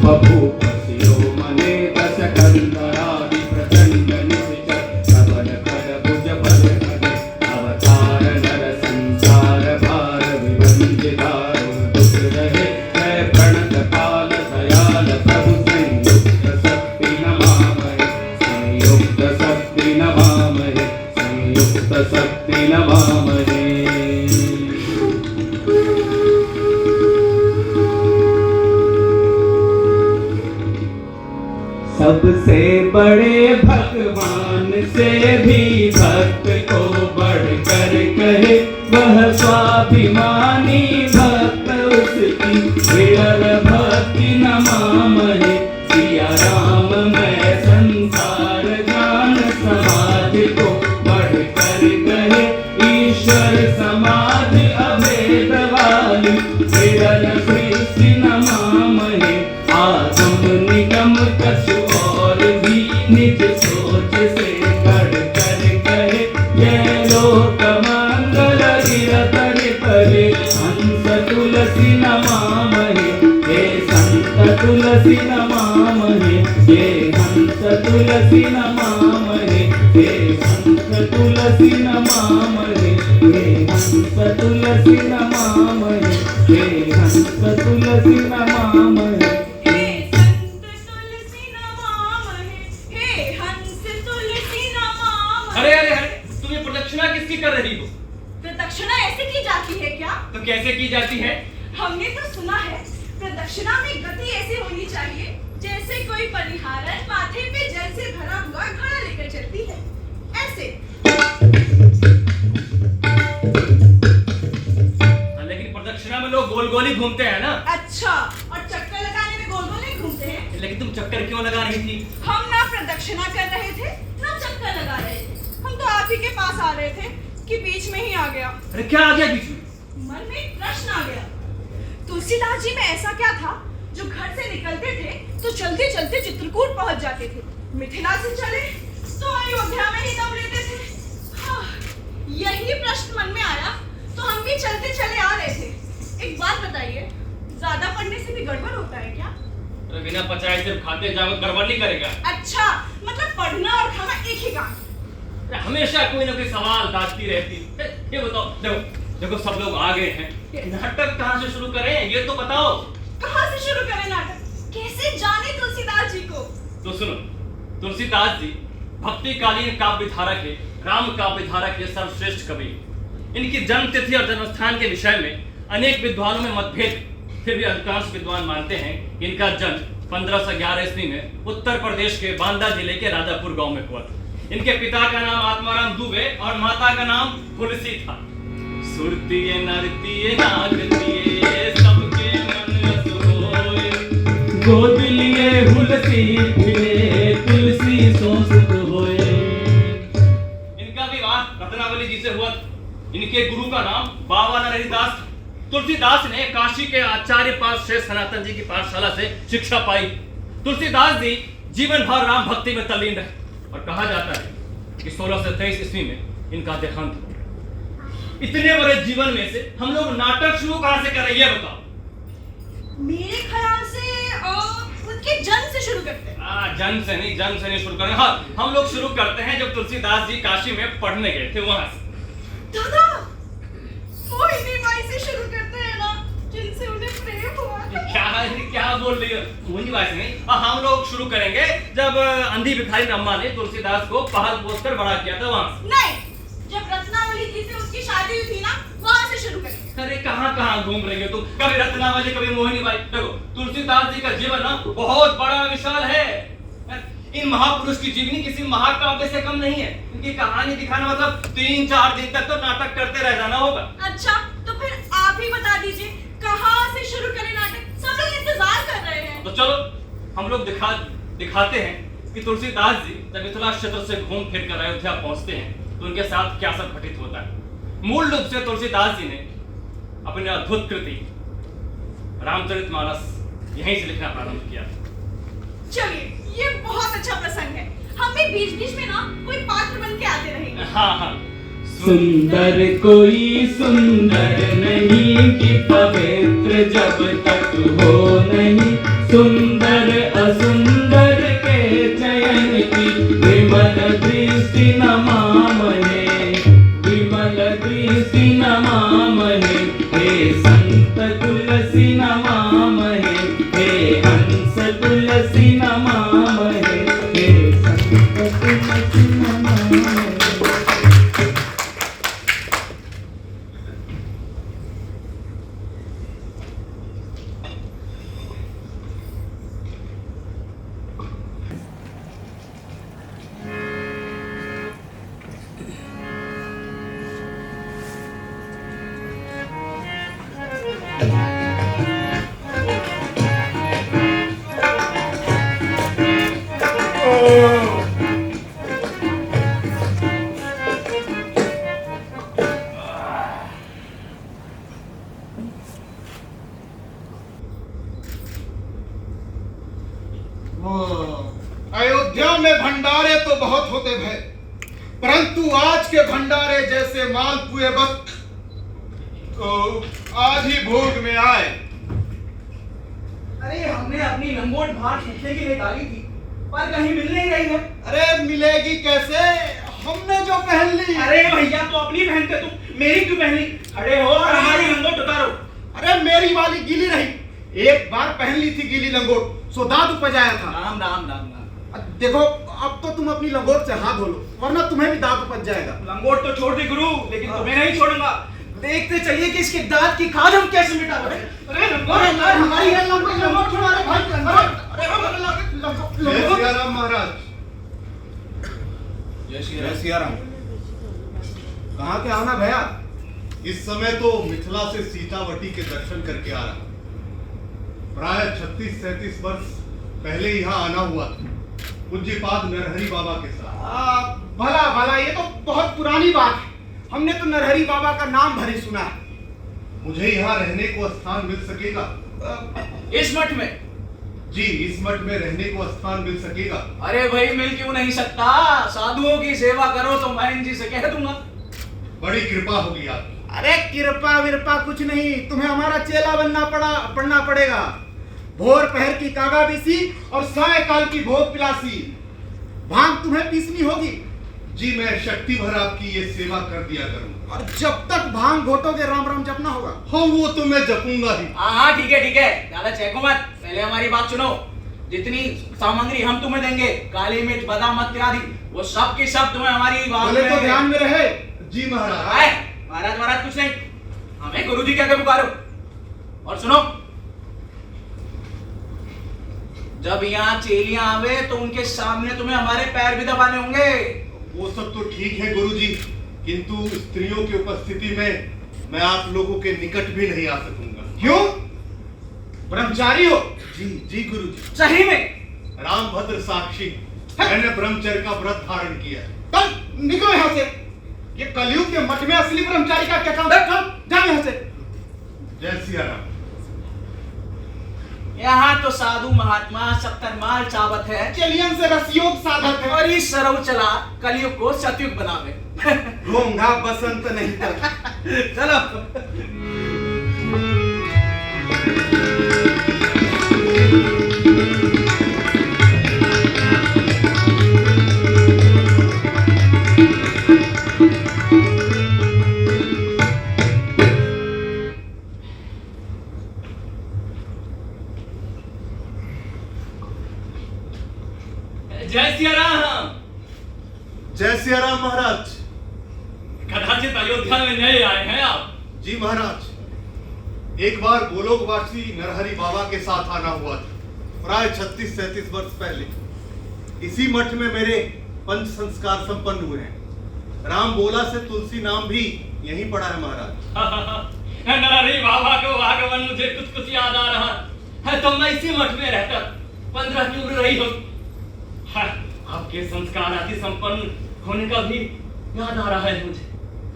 रूप शिरोमणे दशकंधरादि प्रचंड निश्चर प्रबल खरभुज भज भजे अवतार नर संसार भार विभंज दारुण दुख रहे जय प्रणत काल दयाल प्रभु संयुक्त शक्ति नमामहे संयुक्त शक्ति नमामहे संयुक्त शक्ति नमामहे। सबसे बड़े भगवान से भी भक्त को बढ़कर कहे वह स्वाभिमानी भक्त उसकी विरल भक्ति नमामहे। सिया राम मैं संसार जान समाधि को बढ़कर कहे ईश्वर समाधि अभेद वाली विरल सृष्टि नमामहे। आगम निगम कछु निज सोच से कर कर कहे जय लोक मंगल गिरधर करे हंस तुलसी नमामहे। हे संत तुलसी नमामहे हे हंस तुलसी नमामहे हे संत तुलसी नमामहे हे हंस तुलसी नमामहे हे हंस तुलसी नमामहे। अरे अरे अरे तुम ये प्रदक्षिणा किसकी कर रही हो? प्रदक्षिणा ऐसे की जाती है क्या? तो कैसे की जाती है? हमने तो सुना है प्रदक्षिणा में गति ऐसी होनी चाहिए जैसे कोई परिहारन माथे पे जल से भरा हुआ घड़ा लेकर चलती है, ऐसे। लेकिन प्रदक्षिणा में लोग गोल गोल ही घूमते हैं ना? अच्छा, और चक्कर लगाने में गोल गोल नहीं घूमते हैं? लेकिन तुम चक्कर क्यों लगा रही थी? हम ना प्रदक्षिणा कर रहे थे ना चक्कर लगा रहे थे, हम तो आप ही के पास आ रहे थे कि बीच में ही आ गया। अरे क्या आ गया बीच में? मन में एक प्रश्न आ गया, तुलसीदास जी में ऐसा क्या था जो घर से निकलते थे तो चलते चलते चित्रकूट पहुंच जाते थे, मिथिला से चले तो अयोध्या में ही दम लेते थे। हाँ, यही प्रश्न मन में आया तो हम भी चलते चले आ रहे थे। एक बात बताइए, ज्यादा पढ़ने से भी गड़बड़ होता है क्या? अरे बिना पचाए सिर्फ खाते जाओ गड़बड़ नहीं करेगा। अच्छा, मतलब पढ़ना और खाना एक ही काम? हमेशा कोई ना कोई सवाल दागती रहती। ये बताओ, देखो देखो सब लोग आ गए हैं, नाटक कहाँ से शुरू करें ये तो बताओ। कहाँ से शुरू करें नाटक? कैसे जाने तुलसीदास जी को? तो सुनो, तुलसीदास जी भक्तिकालीन काव्य धारा के, राम काव्य धारा के सर्वश्रेष्ठ कवि। इनकी जन्म तिथि और जन्म स्थान के विषय में अनेक विद्वानों में मतभेद, फिर भी अधिकांश विद्वान मानते हैं कि इनका जन्म 1511 ईस्वी में उत्तर प्रदेश के बांदा जिले के राजापुर गांव में हुआ था। इनके पिता का नाम आत्माराम दुबे और माता का नाम तुलसी था। सुरतीये नरतीये नागतीये सबके मन रस होए, गोद लिए हुलसी फिरे तुलसी सो सुख होए। इनका विवाह रत्नावली जी से हुआ। इनके गुरु का नाम बाबा नरहरिदास था। तुलसीदास ने काशी के आचार्य पास से सनातन जी की पाठशाला से शिक्षा पाई। तुलसीदास जी जीवन भर राम भक्ति में तल्लीन रहे और कहा जाता है कि 1623 ईस्वी में इनका देहांत हो गया। इतने बड़े जीवन में से हम लोग नाटक शुरू कहां से कर रहे हैं ये बताओ? मेरे ख्याल से उनके जन्म से शुरू करते हैं। जन्म से नहीं शुरू करें। हाँ, हम लोग शुरू करते हैं जब तुलसीदास जी काशी में पढ़ने गए थे वहां से। दादा, मोहिनी बाई से शुरू करते हैं ना, जिनसे उन्हें प्रेम हुआ था। क्या बोल रही हो? मोहिनी बाई से नहीं, हम लोग शुरू करेंगे जब अंधी भिखारी अम्मा ने तुलसीदास को पहाड़ पोस कर बड़ा किया था वहां से। नहीं, जब रत्नावली जी से उसकी शादी हुई थी ना, वहां से शुरू करेंगे। अरे कहाँ घूम रही हो तुम? कभी रत्नावली कभी मोहिनी बाई। देखो तुलसीदास जी का जीवन ना बहुत बड़ा विशाल है। इन महापुरुष की जीवनी किसी महाकाव्य से कम नहीं है। इनकी कहानी दिखाना मतलब 3-4 दिन तक तो नाटक करते रह जाना होगा। अच्छा, तो फिर आप ही बता दीजिए कहाँ से शुरू करें नाटक? सब लोग इंतजार कर रहे हैं। तो चलो हम लोग दिखाते हैं कि तुलसीदास जी जब मिथिला क्षेत्र से घूम फिर कर अयोध्या पहुंचते हैं तो उनके साथ क्या सब घटित होता है। मूल रूप से तुलसीदास जी ने अपनी अद्भुत कृति रामचरितमानस यहीं से लिखना प्रारंभ किया। चलिए, ये बहुत अच्छा प्रसंग है। हम भी बीच बीच में ना कोई पात्र बन के आते रहेंगे। हाँ। सुंदर कोई सुंदर नहीं कि पवित्र जब तक हो नहीं, सुंदर अयोध्या में भंडारे तो बहुत होते भय, परंतु आज के भंडारे जैसे मालपुए बस तो आज ही भोग में आए। अरे हमने अपनी लंगोट बाहर सूखने के लिए डाली थी, पर कहीं मिल नहीं रही है। अरे मिलेगी कैसे, हमने जो पहन ली। अरे भैया तो अपनी पहनते, तुम मेरी क्यों पहनी? खड़े हो और हमारी लंगोट उतारो। अरे मेरी वाली गीली रही, एक बार पहन ली थी गीली लंगोट, सो दांत उपजाया था। राम राम राम राम। देखो अब तो तुम अपनी लंगोट से हाथ धो लो, वरना तुम्हें भी दांत उपज जाएगा। लंगोट तो छोड़ दी गुरु, लेकिन तुम्हें नहीं छोड़ूंगा। देखते चलिए कि इसके दांत की खाद हम कैसे मिटाते हैं। अरे लंगोट हमारी है, लंगोट छोड़ो। अरे भाई जय सिया राम महाराज। जय सिया राम। कहाँ के आना भैया? इस समय तो मिथिला से सीतावटी के दर्शन करके आ रहा। प्राय 36-37 वर्ष पहले यहाँ आना हुआ था, पूज्यपाद नरहरि बाबा के साथ। भला भला, ये तो बहुत पुरानी बात है, हमने तो नरहरि बाबा का नाम भरी सुना है। मुझे यहाँ रहने को स्थान मिल सकेगा? इस मठ में? जी, इस मठ में रहने को स्थान मिल सकेगा। अरे भाई मिल क्यों नहीं सकता, साधुओं की सेवा करो तो मैं जी से कह दूंगा। बड़ी कृपा होगी आपकी। अरे कृपा विरपा कुछ नहीं, तुम्हें हमारा चेला पढ़ना पड़ेगा। भोर पहर की कागा बीसी और सायकाल की भोग पिलासी, भांग तुम्हें पीसनी होगी। जी, मैं शक्ति भर आपकी ये सेवा कर दिया करूंगा। और जब तक भांग घोटोगे राम राम जपना होगा। हाँ, वो तो मैं जपूंगा ही। हाँ ठीक है, ज्यादा चेको मत, पहले हमारी बात सुनो। जितनी सामग्री हम तुम्हें देंगे, काली मिर्च, बादाम इत्यादि, वो सब की सब तुम्हें हमारी बात बोले तो ध्यान में रहे। जी महाराज। महाराज कुछ नहीं, हमें गुरुजी क्या पुकारो। और सुनो, जब यहाँ चेलियां आवे तो उनके सामने तुम्हें हमारे पैर भी दबाने होंगे। वो सब तो ठीक है गुरुजी, किंतु स्त्रियों की उपस्थिति में मैं आप लोगों के निकट भी नहीं आ सकूंगा। क्यों? ब्रह्मचारी हो? जी जी गुरुजी। सही में? रामभद्र साक्षी, मैंने ब्रह्मचर्य का व्रत धारण किया। तब निकलो यहाँ से, ये कलयुग के मठ में असली ब्रह्मचारी का क्या काम है? जाओ यहाँ से। जय सिया राम। यहाँ तो साधु महात्मा सत्तर माल चावत है, चलियन से रसयोग साधक है, और इस सरव चला कलयुग को सतयुग बनावे। घोंघा बसंत नहीं तक। चलो। जय सिया राम। जय सिया राम महाराज। कदाचित अयोध्या में नए आए हैं आप? जी महाराज, एक बार गोलोकवासी नरहरि बाबा के साथ आना हुआ था, प्राय 36-37 वर्ष पहले। इसी मठ में मेरे पंच संस्कार संपन्न हुए हैं। राम बोला से तुलसी नाम भी यहीं पड़ा है महाराज। नरहरि बाबा को आगमन मुझे कुछ याद आ रहा है, तो मैं इसी मठ में रहकर 15 की उम्र रही हूँ। आपके संस्कार आदि संपन्न होने का भी याद आ रहा है मुझे।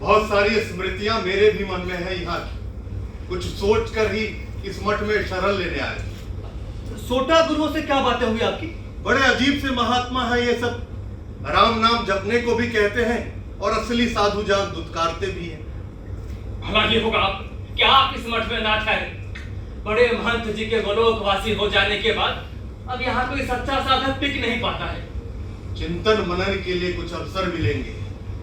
बहुत सारी स्मृतियां मेरे भी मन में है यहाँ की। कुछ सोच कर ही इस मठ में शरण लेने आए। सोटा गुरुओं से क्या बातें हुई आपकी? बड़े अजीब से महात्मा है ये सब। राम नाम जपने को भी कहते हैं और असली साधु जान दुत्कारते भी हैं। भला ये होगा क्या आप इस मठ में ना ठहरे? बड़े महंत जी के गोलोकवासी हो जाने के बाद अब यहाँ कोई सच्चा साधक टिक नहीं पाता है। चिंतन मनन के लिए कुछ अवसर मिलेंगे,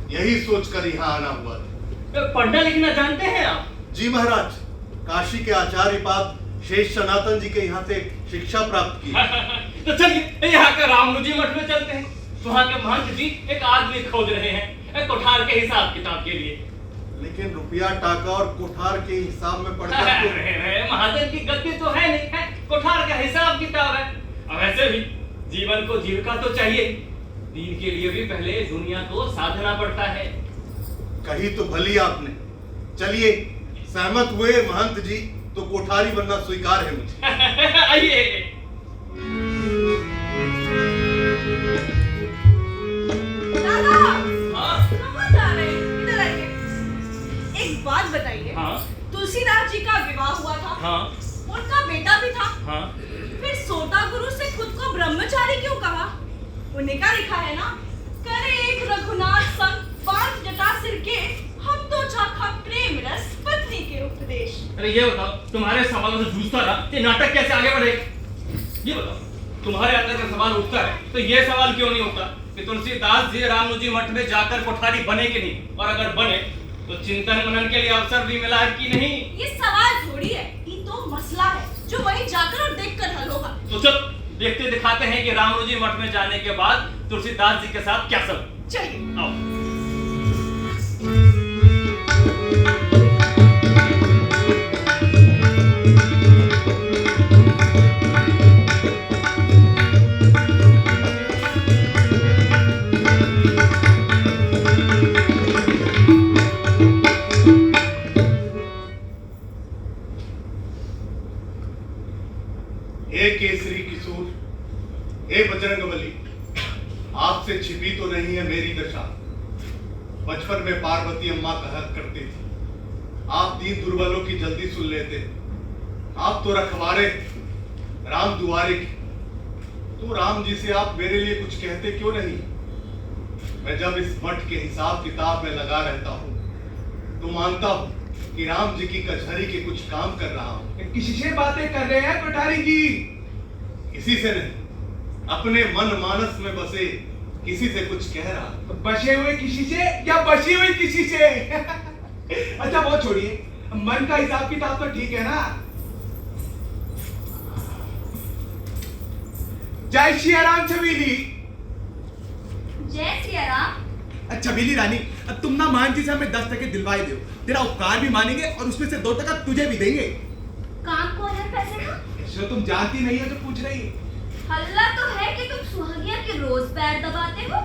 यही सोचकर यहाँ आना हुआ था। पढ़ना लिखना जानते हैं आप? जी महाराज, काशी के आचार्य पाद शेष सनातन जी के यहाँ से शिक्षा प्राप्त की। तो चलिए यहाँ का रामनुजी मठ में चलते हैं। वहाँ के महंत जी एक आदमी खोज रहे हैं एक कोठार के हिसाब किताब के लिए। लेकिन रुपया टाका और कोठार के हिसाब में पड़कर महाजन की गलती तो है नहीं है, कोठार का हिसाब किताब है। अब वैसे भी जीवन को जीविका तो चाहिए, दीन के लिए भी पहले दुनिया को साधना पड़ता है। कही तो भली आपने। चलिए, सहमत हुए महंत जी तो कोठारी बनना स्वीकार है मुझे। आइए। दादा, हाँ? कहाँ जा रहे हैं? इधर आइए। एक बात बताइए। हाँ? तुलसीदास जी का विवाह हुआ था। हाँ? उनका बेटा भी था। हाँ? फिर सोटा गुरु से खुद को ब्रह्मचारी क्यों कहा? उन्हें क्या लिखा है ना, करे एक रघुनाथ संग बाल जटा सिर के, हम तो चाखा प्रेम रस पत्नी के उपदेश। अरे ये बताओ, तुम्हारे सवालों से जूझता रहा ये नाटक कैसे आगे बढ़ेगा? ये बताओ, तुम्हारे अंदर का सवाल उठता है तो ये सवाल क्यों नहीं उठता कि तुलसीदास जी रामनुजी मठ में जाकर कोठारी बने कि नहीं, और अगर बने तो चिंतन मनन के लिए अवसर भी मिला है कि नहीं? ये सवाल थोड़ी है, ये तो मसला है जो वहीं जाकर और देखकर हल होगा। तो चल देखते दिखाते हैं कि रामनुजी मठ में जाने के बाद तुलसीदास जी के साथ क्या सब। चलिए। आओ। हे केसरी किशोर, हे बजरंगबली, आपसे छिपी तो नहीं है मेरी दशा। बचपन में पार्वती अम्मा कहा करती थी, आप दीन दुर्बलों की जल्दी सुन लेते, आप तो रखवारे राम दुआरे की। तो राम जी से आप मेरे लिए कुछ कहते क्यों नहीं? मैं जब इस मठ के हिसाब किताब में लगा रहता हूँ तो मानता हूँ कि राम जी की कचहरी के कुछ काम कर रहा हूँ। किसी से बातें कर रहे हैं कोठारी जी? किसी से नहीं, अपने मन मानस में बसे किसी से कुछ कह रहा। तो बसे हुए किसी से या बसी हुई किसी से? अच्छा वो छोड़िए, मन का हिसाब किताब तो ठीक है ना? जय श्री राम छबीली। जय सिया राम। छबीली रानी, अब तुम ना मान जी से हमें 10 टके दिलवाई दो, तेरा उपकार भी मानेंगे और उसमें से 2 टका तुझे भी देंगे। काम कौन है पैसे का? जो तुम जानती नहीं हो तो पूछ रही है। हल्ला तो है कि तुम सुहागिया के रोज पैर दबाते हो।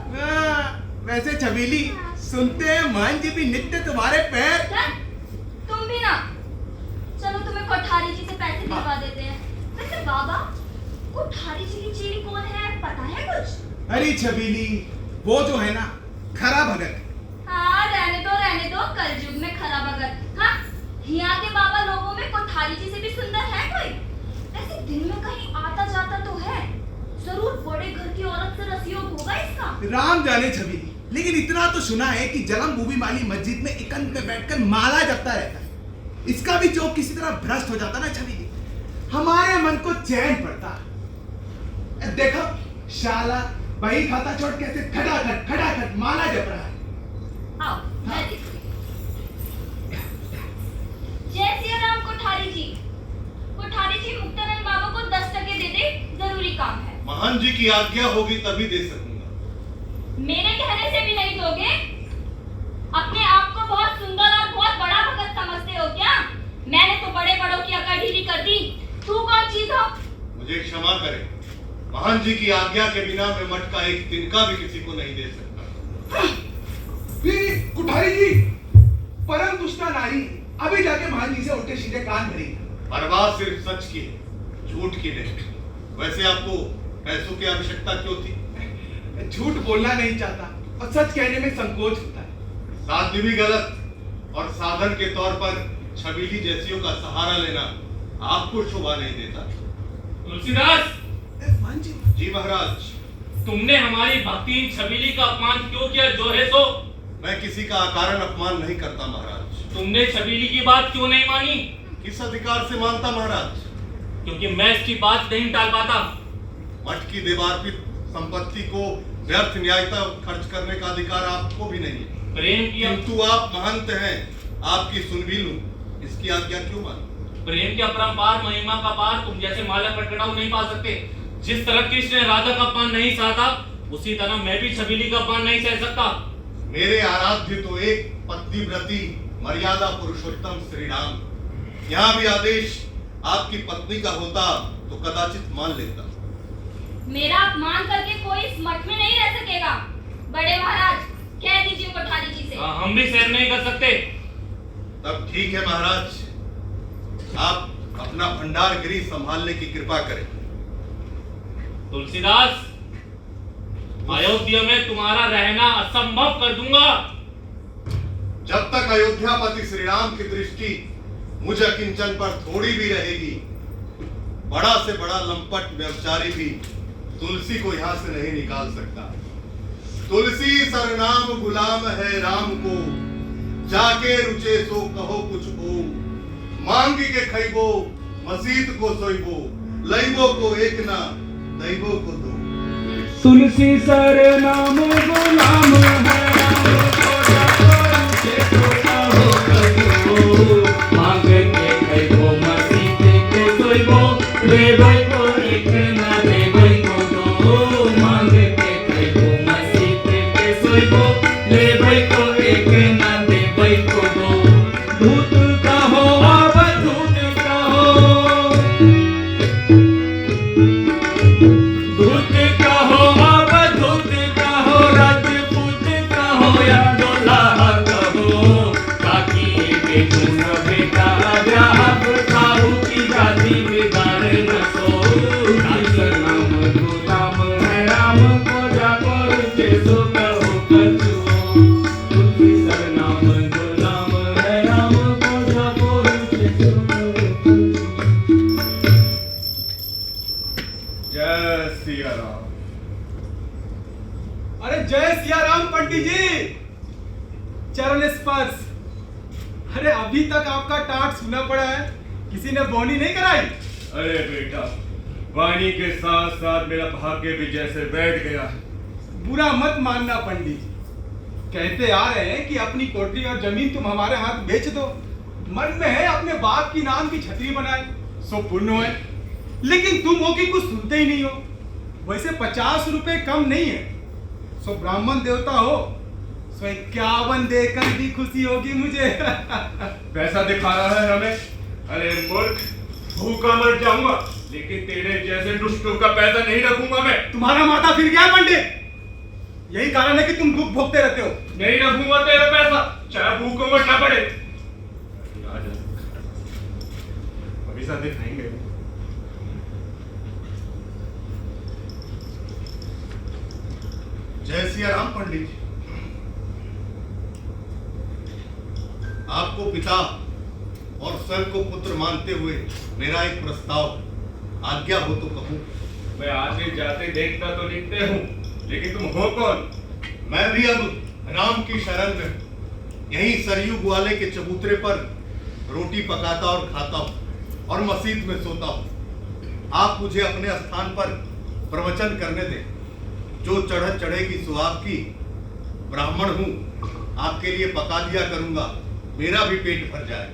वैसे छबीली, सुनते हैं मान जी भी नित्य तुम्हारे पैर। चल, तुम भी ना। चलो तुम्हें कोठारी जी से पैसे दिलवा देते हैं। वैसे बाबा, कोठारी जी की चीनी कौन है, पता है कुछ? अरे छबीली, वो जो है ना खरा भगत। हाँ रहने दो कलयुग में खरा भगत। हाँ, यहाँ के बाबा लोगों में कोठारी जी से भी सुंदर है कोई? ऐसे दिन में कहीं आता जाता तो है, जरूर बड़े घर की औरत से रसयोग होगा इसका। राम जाने छबीली, लेकिन इतना तो सुना है कि जलम बूबी माली मस्जिद में एकांत में बैठकर माला जपता रहता है। इसका भी जो किसी तरह भ्रष्ट हो जाता ना छबीली, हमारे मन को चैन पड़ता। देखो शाला वही खाता छोड़ कैसे खटाखट माला जप रहा है। आओ, मैं देखती। जय सिया राम कोठारी जी। कोठारी जी मुक्तानंद बाबा को 10 टके दे दे, जरूरी काम है। महान जी की आज्ञा होगी तभी दे सकूंगा। मेरे कहने से भी नहीं दोगे? अपने आप को बहुत सुंदर और बहुत बड़ा भगत समझते हो क्या? मैंने तो बड़े बड़ों की अकड़ ढीली कर दी, तू कौन चीज हो? मुझे क्षमा करें, महान जी की आज्ञा के बिना मैं मठ का एक तिनका भी किसी को नहीं दे सकता। कुठारी जी, परम दुष्टा नारी अभी जाके महान जी से उल्टे सीधे कान भरी। परवाह सिर्फ सच की है, झूठ की नहीं। वैसे आपको पैसों की आवश्यकता क्यों थी? झूठ बोलना नहीं चाहता और सच कहने में संकोच होता है। साध्य भी गलत और साधन के तौर पर छबीली जैसियों का सहारा लेना आपको शोभा नहीं देता। तुलसीदास मान जी। जी महाराज। तुमने हमारी भक्तिहीन छबीली का अपमान क्यों किया जो है सो? मैं किसी का अकारण अपमान नहीं करता महाराज। तुमने छबीली की बात क्यों नहीं मानी? किस अधिकार से मानता महाराज? क्योंकि मैं इसकी बात नहीं टाल पाता। मठ की देवार्पित संपत्ति को व्यर्थ न्यायता खर्च करने का अधिकार आपको भी नहीं है। प्रेम की किंतु आप महंत हैं, आपकी सुन भी लूं, इसकी आज्ञा क्यों मानूं? प्रेम की अपरंपार महिमा का पार तुम जैसे माला कटकटाऊ नहीं पा सकते। जिस तरह कृष्ण ने राधा का अपमान नहीं सहता, उसी तरह मैं भी छबीली का अपमान नहीं सह सकता। मेरे आराध्य तो एक पतिव्रती मर्यादा पुरुषोत्तम श्री राम। यहाँ भी आदेश आपकी पत्नी का होता तो कदाचित मान लेता। मेरा अपमान करके कोई इस मठ में नहीं रह सकेगा। बड़े महाराज, कह दीजिए कोठारी जी से। हम भी सहन नहीं कर सकते। तब ठीक है महाराज, आप अपना भंडार गिरी संभालने की कृपा करें। तुलसीदास, अयोध्या में तुम्हारा रहना असंभव कर दूंगा। जब तक अयोध्यापति श्री राम की दृष्टि मुझ अकिंचन पर थोड़ी भी रहेगी, बड़ा से बड़ा लंपट व्यभिचारी भी तुलसी को यहाँ से नहीं निकाल सकता। तुलसी सरनाम गुलाम है राम को, जाके रुचे सो कहो कुछ हो। मांग के खैबो मसीत को सोइबो, लइबो को एक ना दैबो को दो। तुलसी सर नाम गुलाम है मांग के खैबो मसीत के सोइबो, लेबै को एक ना देबै को दो। मांग के खैबो मसीत के सोइबो, लेबै को एक ना देबै को दो। धूत कहो अवधूत कहो, धूत कहो अवधूत कहो, राजपूत कहो या दुल्हा कहो। काकी बेगुन बेटा ग्राहक साहू की जाति बिगाड़ न सो। तुलसी नाम गुलाम है राम को, जाको रुचे सो कहो कछु। तुलसी सर नाम गुलाम है राम को, जाको रुचे सो कहो। जय सिया राम। अरे जय सिया राम पंडित जी, चरण स्पर्श। अरे अभी तक आपका टाट सुना पड़ा है, किसी ने बोनी नहीं कराई? अरे बेटा, वाणी के साथ साथ मेरा भाग्य भी जैसे बैठ गया है। बुरा मत मानना पंडित जी, कहते आ रहे हैं कि अपनी कोठरी और जमीन तुम हमारे हाथ बेच दो। मन में है अपने बाप की नाम की छतरी बनाए, सो पुण्य है। लेकिन तुम हो कि कुछ सुनते ही नहीं हो। वैसे 50 रुपए कम नहीं है, सो ब्राह्मण देवता हो, सो 51 देकर भी खुशी होगी मुझे। पैसा दिखा रहा है हमें? अरे मूर्ख, भूखा मर जाऊंगा लेकिन तेरे जैसे दुष्टों का पैसा नहीं रखूंगा मैं। तुम्हारा माथा फिर गया पंडित, यही कारण है कि तुम दुख भोगते रहते हो। नहीं रखूंगा तेरा पैसा, चाहे भूखों मरना पड़े। पैसा दिखाएंगे। जय सिया राम पंडित जी। आपको पिता और स्वयं को पुत्र मानते हुए मेरा एक प्रस्ताव, आज्ञा हो तो कहूं। मैं आते जाते देखता तो दिखते हूँ, लेकिन तुम हो कौन? मैं भी अब राम की शरण में हूं। यहीं सरयू ग्वाले के चबूतरे पर रोटी पकाता और खाता हूँ और मस्जिद में सोता हूँ। आप मुझे अपने स्थान पर प्रवचन करने दें। जो चढ़त चढ़ेगी सुहाग की, ब्राह्मण हूँ, आपके लिए पका दिया करूंगा, मेरा भी पेट भर जाए।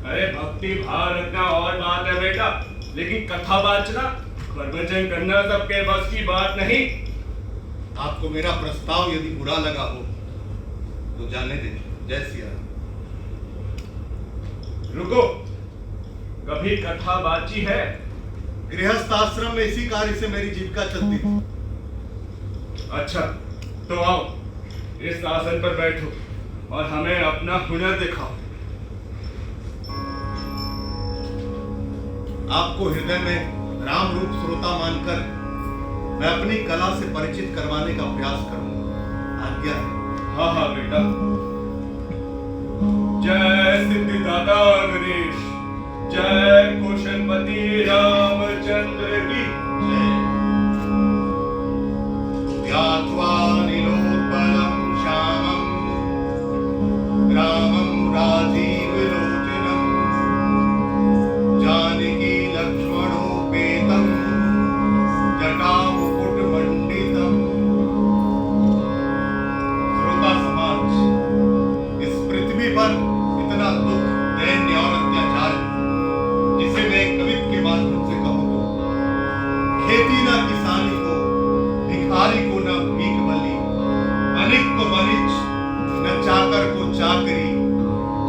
अरे भक्ति भाव रखना और बात है बेटा, लेकिन कथा वाचना, प्रवचन करना सबके बस की बात नहीं। आपको मेरा प्रस्ताव यदि बुरा लगा हो तो जाने दें। जय सिया राम। रुको, कभी कथा बाची है? गृहस्थ आश्रम में इसी कार्य से मेरी जीविका चलती थी। अच्छा, तो आओ इस आसन पर बैठो और हमें अपना हुनर दिखाओ। आपको हृदय में राम रूप श्रोता मानकर मैं अपनी कला से परिचित करवाने का प्रयास करूंगा। आज्ञा है। हाँ हाँ बेटा। जय सिद्धिदाता गणेश, जय कुशलपति रामचंद्र की जय। ध्यात्वा नीलोत्पलं श्यामं रामं राजीवलोचनं जानकी लक्ष्मणोपेतं जटामुकुटमण्डितम्। श्रोता समाज, इस पृथ्वी पर इतना दुख, दैन्य और अत्याचार जिसे मैं कवित्व के माध्यम से कहूं तो खेती न किसानी को, भिखारी को न भीख बली, अनिक को बनिच न चाकर को चाकरी,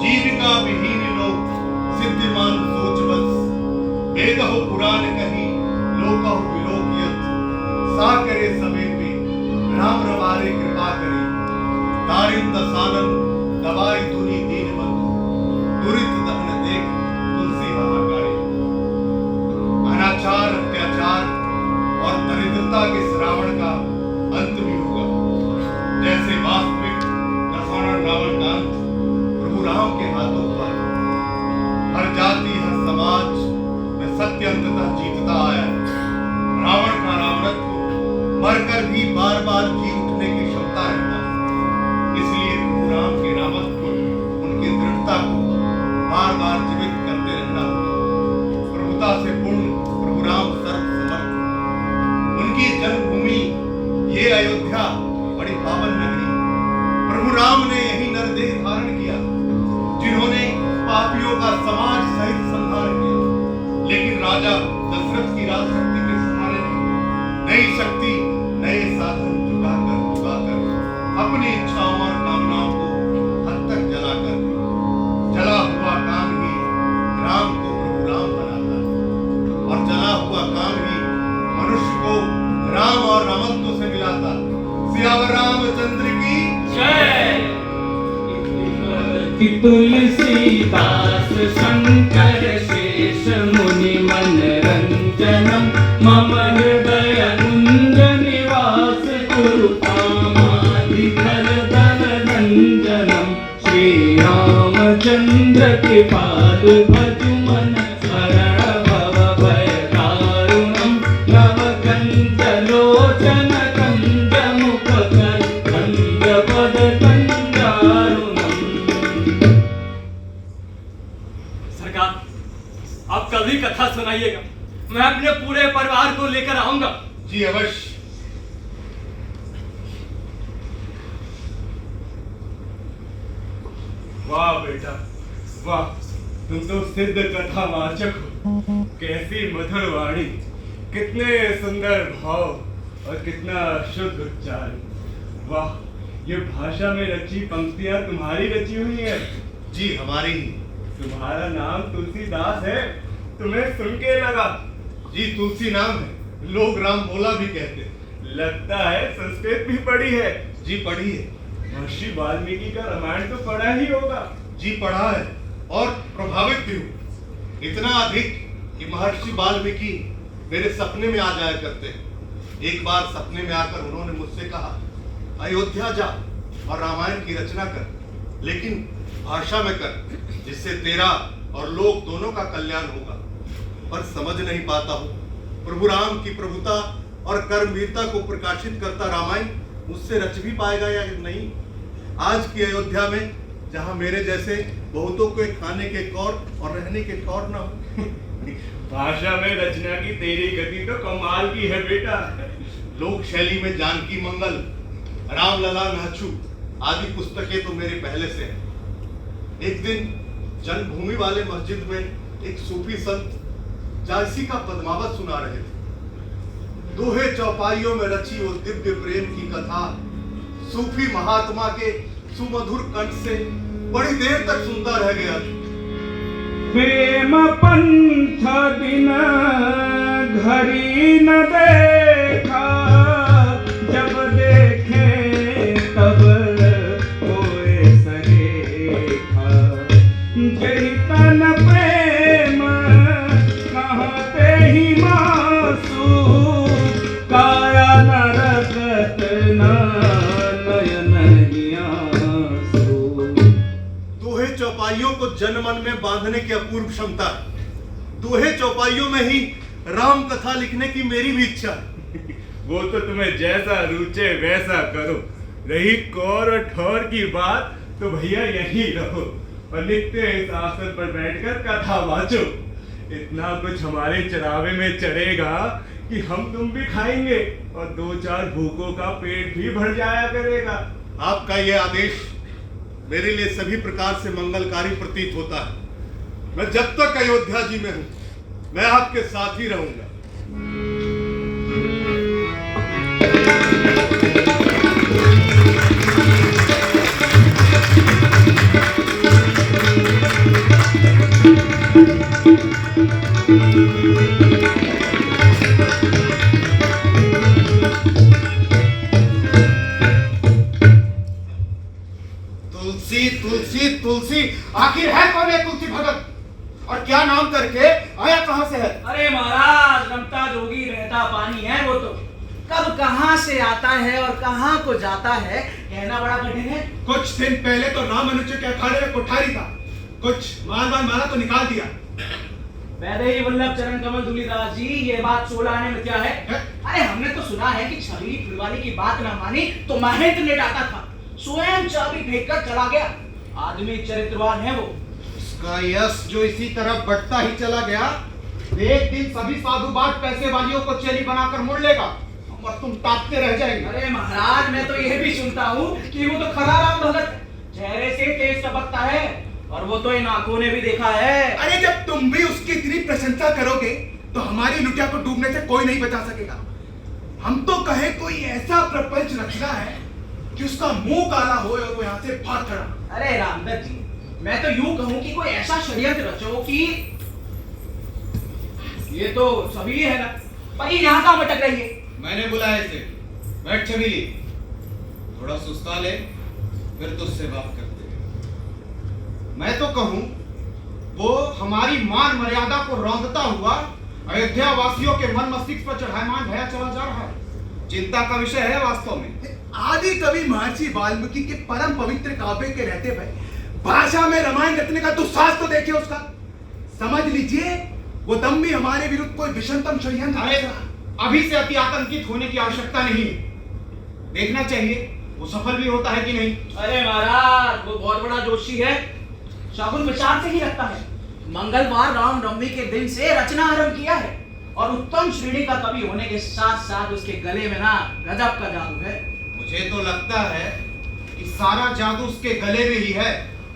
जीविका विहीन लोग सिद्धिमान सोच बस, वेद हो पुराण कहीं लोक हो विलोकियत, सा करे समेत में राम रवारे कृपा करे, दारिम दसानन दवाई तुनी दीन बंधु, दुरित दहन देख तुलसी महाकाली। अनाचार, अत्याचार और दरिद्रता के श्रावण का अंत भी होगा। जैसे वास्तविक लक्ष्मण और रावण का अंत प्रभु राम के हाथों पर। हर जाति, हर समाज में सत्य अंततः जीतता आया। रावण का रावणत्व सियावर रामचंद्र की जय। कि तुलसीदास शंकर शेष मुनि मनरंजनम मम हृदय कुंज निवास गुरु कामाधिकल दल रंजनम श्री रामचंद्र कृपाल भजु मन शरण भव भय कारुणम नवकंज लोचन कंज मुख कर कंज पद कंजारुणम। सरकार, आप कल ही कथा सुनाइएगा, मैं अपने पूरे परिवार को लेकर आऊंगा। जी अवश्य। वाह बेटा वाह, तुम तो सिद्ध कथावाचक हो। कैसी मधुर वाणी, कितने सुंदर भाव और कितना शुद्ध उच्चार। वाह, ये भाषा में रची पंक्तियां तुम्हारी रची हुई है। जी हमारी ही। तुम्हारा नाम तुलसीदास है, तुम्हें सुन के लगा। जी तुलसी नाम है, लोग राम बोला भी कहते हैं। लगता है संस्कृत भी पढ़ी है। जी पढ़ी है। महर्षि वाल्मीकि का रामायण तो पढ़ा ही होगा। जी पढ़ा है और प्रभावित भी हूँ, इतना अधिक कि महर्षि वाल्मीकि मेरे सपने में आ जाया करते हैं। एक बार सपने में आकर उन्होंने मुझसे कहा, अयोध्या जा और रामायण की रचना कर, लेकिन भाषा में कर, जिससे तेरा और लोग दोनों का कल्याण होगा। पर समझ नहीं पाता हूँ, प्रभु राम की प्रभुता और कर्मवीरता को प्रकाशित करता रामायण मुझसे रच भी पाएगा या नहीं। आज की अयोध्या में जहाँ मेरे जैसे बहुतों के खाने के कौर और रहने के कौर न हो। भाषा में रचना की तेरी गति तो कमाल की है बेटा। लोक शैली में जानकी मंगल, रामलला नाचू आदि पुस्तकें तो मेरे पहले से हैं। एक दिन जन्मभूमि वाले मस्जिद में एक सूफी संत जायसी का पद्मावत सुना रहे थे। दोहे चौपाइयों में रची वो दिव्य प्रेम की कथा सूफी महात्मा के सुमधुर कंठ से बड़ी देर तक सुनता रह गया। प्रेम पंथ बिन घड़ी न देखा, जब देखे तब कोई सरेखा। जहि तन प्रेम कहते ही मासू, काया न रखत न नयन ही आंसू। दोहे चौपाइयों को जनमन में बांधने की अपूर्व क्षमता है। दोहे चौपाइयों में ही राम कथा लिखने की मेरी भी इच्छा है। वो तो तुम्हें जैसा रुचे वैसा करो। रही कौर और ठौर की बात तो भैया यही रहो और लिखते इस आसन पर बैठकर कथा वाचो। इतना कुछ हमारे चरावे में चढ़ेगा कि हम तुम भी खाएंगे और दो चार भूखों का पेट भी भर जाया करेगा। आपका यह आदेश मेरे लिए सभी प्रकार से मंगलकारी प्रतीत होता है। मैं जब तक अयोध्या जी में हूं, मैं आपके साथ ही रहूंगा। तुलसी तुलसी तुलसी, आखिर है कौन है तुलसी भगत, और क्या नाम करके आया कहां से है? अरे महाराज, रमता जोगी रहता पानी है वो तो। कब कहां से आता है और कहां को जाता है कहना बड़ा कठिन है। कुछ दिन पहले तो राम अनुचर के अखाड़े में कोठारी था, कुछ माल माला तो निकाल दिया। वैदेही वल्लभ चरण कमल तुलसीदास जी, ये बात सोलाने में क्या है? अरे हमने तो सुना है कि छबीली फुलवाली की बात ना मानी तो महेंद्र ने डांटा था, स्वयं चाबी फेंककर चला गया। आदमी चरित्रवान है वो। उसका यश जो इसी तरह बढ़ता ही चला गया, एक दिन सभी साधु बाट पैसे वालियों को चेली बनाकर मोड़ लेगा और तुम ताकते रह जाएंगे। अरे महाराज, मैं तो यह भी सुनता हूँ कि वो तो खरा राम भगत है, चेहरे से तेज टपकता है और वो तो इन आंखों ने भी देखा है। अरे जब तुम भी उसकी इतनी प्रशंसा करोगे तो हमारी लुटिया को डूबने से कोई नहीं बचा सकेगा। हम तो कहे कोई ऐसा प्रपंच रचना है कि उसका मुंह काला हो और वो यहाँ से भाग खड़ा। अरे रामदत्त जी, मैं तो यूं कहूं कि कोई ऐसा षड्यंत्र रचो कि ये तो सभी है ना, पर ये यहाँ कहाँ भटक रही है? मैंने बुलाया इसे। बैठ छबीली। थोड़ा सुस्ता ले, फिर तुझसे बात करते हैं। मैं तो कहूं वो हमारी मान मर्यादा को रौंदता हुआ अयोध्या वासियों के मन मस्तिष्क पर चढ़ायमान भया चला जा रहा है। चिंता का विषय है वास्तव में। आदि कवि महर्षि वाल्मीकि के परम पवित्र काव्य के रहते हुए भाषा में रामायण रचने का दुस्साहस तो देखिए उसका। समझ लीजिए वो दम्भी हमारे विरुद्ध कोई विषमतम षड्यंत्र। अरे अभी से अति आतंकित होने की आवश्यकता नहीं है। देखना चाहिए वो सफल भी होता है कि नहीं। अरे महाराज, वो बहुत बड़ा जोशी है, शगुन विचार से ही रखता है। मंगलवार रामनवमी के दिन से रचना आरंभ किया है और उत्तम श्रेणी का कवि होने के साथ साथ उसके गले में ना गजब का जादू है। मुझे तो लगता है कि सारा जादू उसके गले में ही है।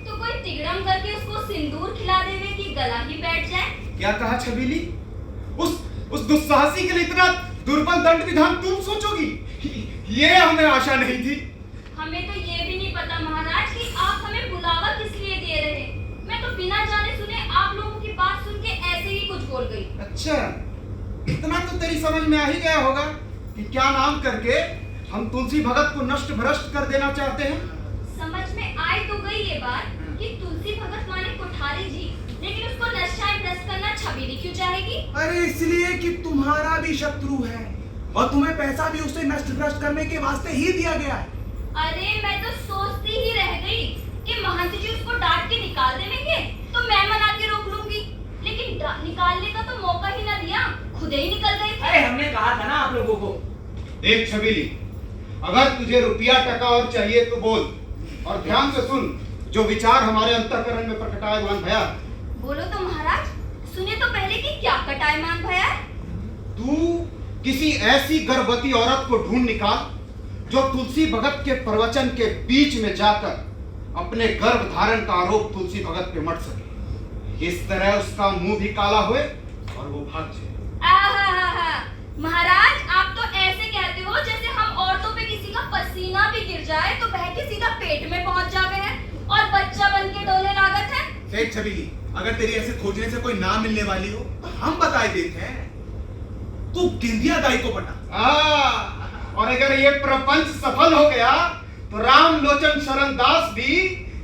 तो कोई तिगड़म करके उसको सिंदूर खिला देवे कि गला ही बैठ जाए। क्या कहा छबीली? उस दुस्साहसी के लिए इतना दुर्बल दंड विधान तुम सोचोगी? ये हमें आशा नहीं थी। हमें तो ये भी नहीं पता महाराज कि आप हमें बुलावा किस लिए दे रहे हैं। मैं तो बिना जाने सुने आप लोगों की बात सुन के ऐसे ही कुछ बोल गई। अच्छा, इतना तो तेरी समझ में आ ही गया होगा कि क्या नाम करके हम तुलसी भगत को नष्ट भ्रष्ट कर देना चाहते हैं। समझ में आई तो गई ये बात कि तुलसी भगत माने कोठारी जी, लेकिन उसको नशाएं भ्रष्ट करना छबीली क्यों चाहेगी? अरे इसलिए कि तुम्हारा भी शत्रु है और तुम्हें पैसा भी उसे नष्ट भ्रष्ट करने के वास्ते ही दिया गया है। अरे मैं तो सोचती ही रह गई कि महंत जी उसको डांट के निकाल देंगे तो मैं मना के रोक लूंगी, लेकिन निकालने का तो मौका ही ना दिया, खुद ही निकल गए थे। अरे हमने कहा था ना आप लोगों को। देख छबीली, अगर तुझे रुपया टका और चाहिए तो बोल, और ध्यान से सुन जो विचार हमारे अंतःकरण में प्रकटायमान भया। बोलो तो महाराज, सुने तो पहले कि क्या कटायमान भया है। तू किसी ऐसी गर्भवती औरत को ढूंढ निकाल जो तुलसी भगत के प्रवचन के बीच में जाकर अपने गर्भ धारण का आरोप तुलसी भगत पे मट सके। इस तरह उसका मुंह भी काला हुए और वो भाग जाए। आहा, महाराज आप तो ऐसे कहते हो जैसे हम औरतों पे किसी का पसीना भी गिर जाए तो बह के सीधा पेट में पहुंच जावे है और बच्चा बन के डोले लागत है। देख छबीली, अगर तेरी ऐसे खोजने से कोई ना मिलने वाली हो तो हम बता देते हैं, तू गिंदिया दाई को पटा। और अगर ये प्रपंच सफल हो गया तो राम लोचन शरण दास भी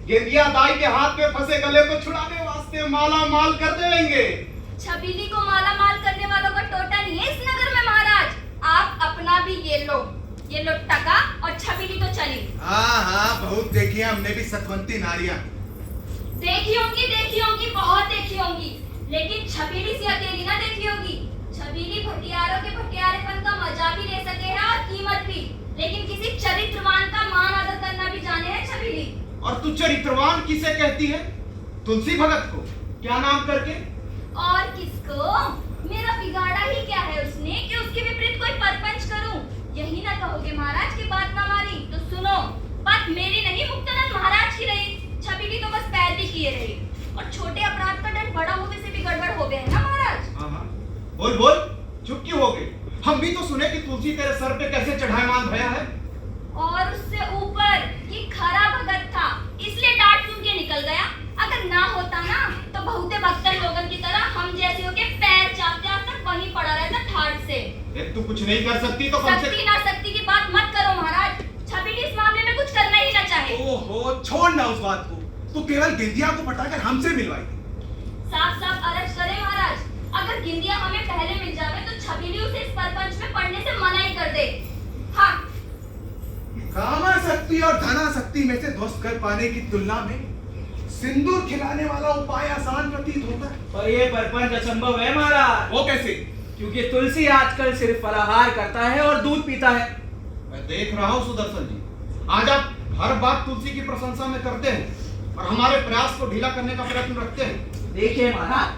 गेंदिया दाई के हाथ में फंसे गले को छुड़ाने वास्ते माला माल कर देंगे। छबीली को माला माल करने वालों का टोटा नहीं है इस नगर में महाराज। आप अपना भी ये लो टका और छबीली तो चली। हाँ, बहुत देखी है हमने भी सतवंती नारियां। देखी होंगी, बहुत देखी होंगी, लेकिन छबीली से अकेली ना देखी होगी। छबीली भटियारों के भटियारेपन का मजा भी ले सके है और कीमत भी, लेकिन किसी चरित्रवान का मान आदर करना भी जाने है छबीली। और तू चरित्रवान किसे कहती है? तुलसी भगत को? क्या नाम करके? और किसको? मेरा बिगाड़ा ही क्या है उसने कि उसके विपरीत कोई परपंच करूं? यही ना कहोगे महाराज की बात ना मानी तो सुनो, बात मेरी नहीं मुक्तानंद महाराज की रही। छबीली तो बस पैर भी किए रही और छोटे अपराध का डर बड़ा होने से भी गड़बड़ हो गए है ना महाराज। हाँ, बोल चुप क्यों हो गए? हम भी तो सुने कि तुलसी तेरे सर पे कैसे चढ़ायमान भया है। और उससे ऊपर कि खरा भगत था इसलिए डांट सुन के निकल गया। अगर ना होता ना तो बहुते भक्तन लोगन की तरह हम जैसे के पैर चाटते आज तक वहीं पड़ा रहता ठाट से। तू कुछ नहीं कर सकती तो कम से सकती ना सकती की बात मत करो महाराज। छबीली इस मामले में कुछ करना ही ना चाहे। ओहो, छोड़ ना उस बात को, तू केवल गिंदिया को पटाकर हमसे मिलवाई। साफ साफ अरज करे महाराज, अगर गिंदिया हमें पहले मिल जावे तो छबीली उसे इस परपंच में पढ़ने से मना ही कर दे। हाँ, कामा शक्ति और धना शक्ति में से ध्वस्त कर पाने की तुलना में सिंदूर खिलाने वाला उपाय आसान प्रतीत होता है। पर ये परपंच असंभव है महाराज। वो कैसे? क्योंकि तुलसी आजकल सिर्फ फलाहार करता है और दूध पीता है। मैं देख रहा हूँ सुदर्शन जी, आज आप हर बात तुलसी की प्रशंसा में करते हैं और हमारे प्रयास को ढीला करने का प्रयत्न रखते हैं। देखिए महाराज,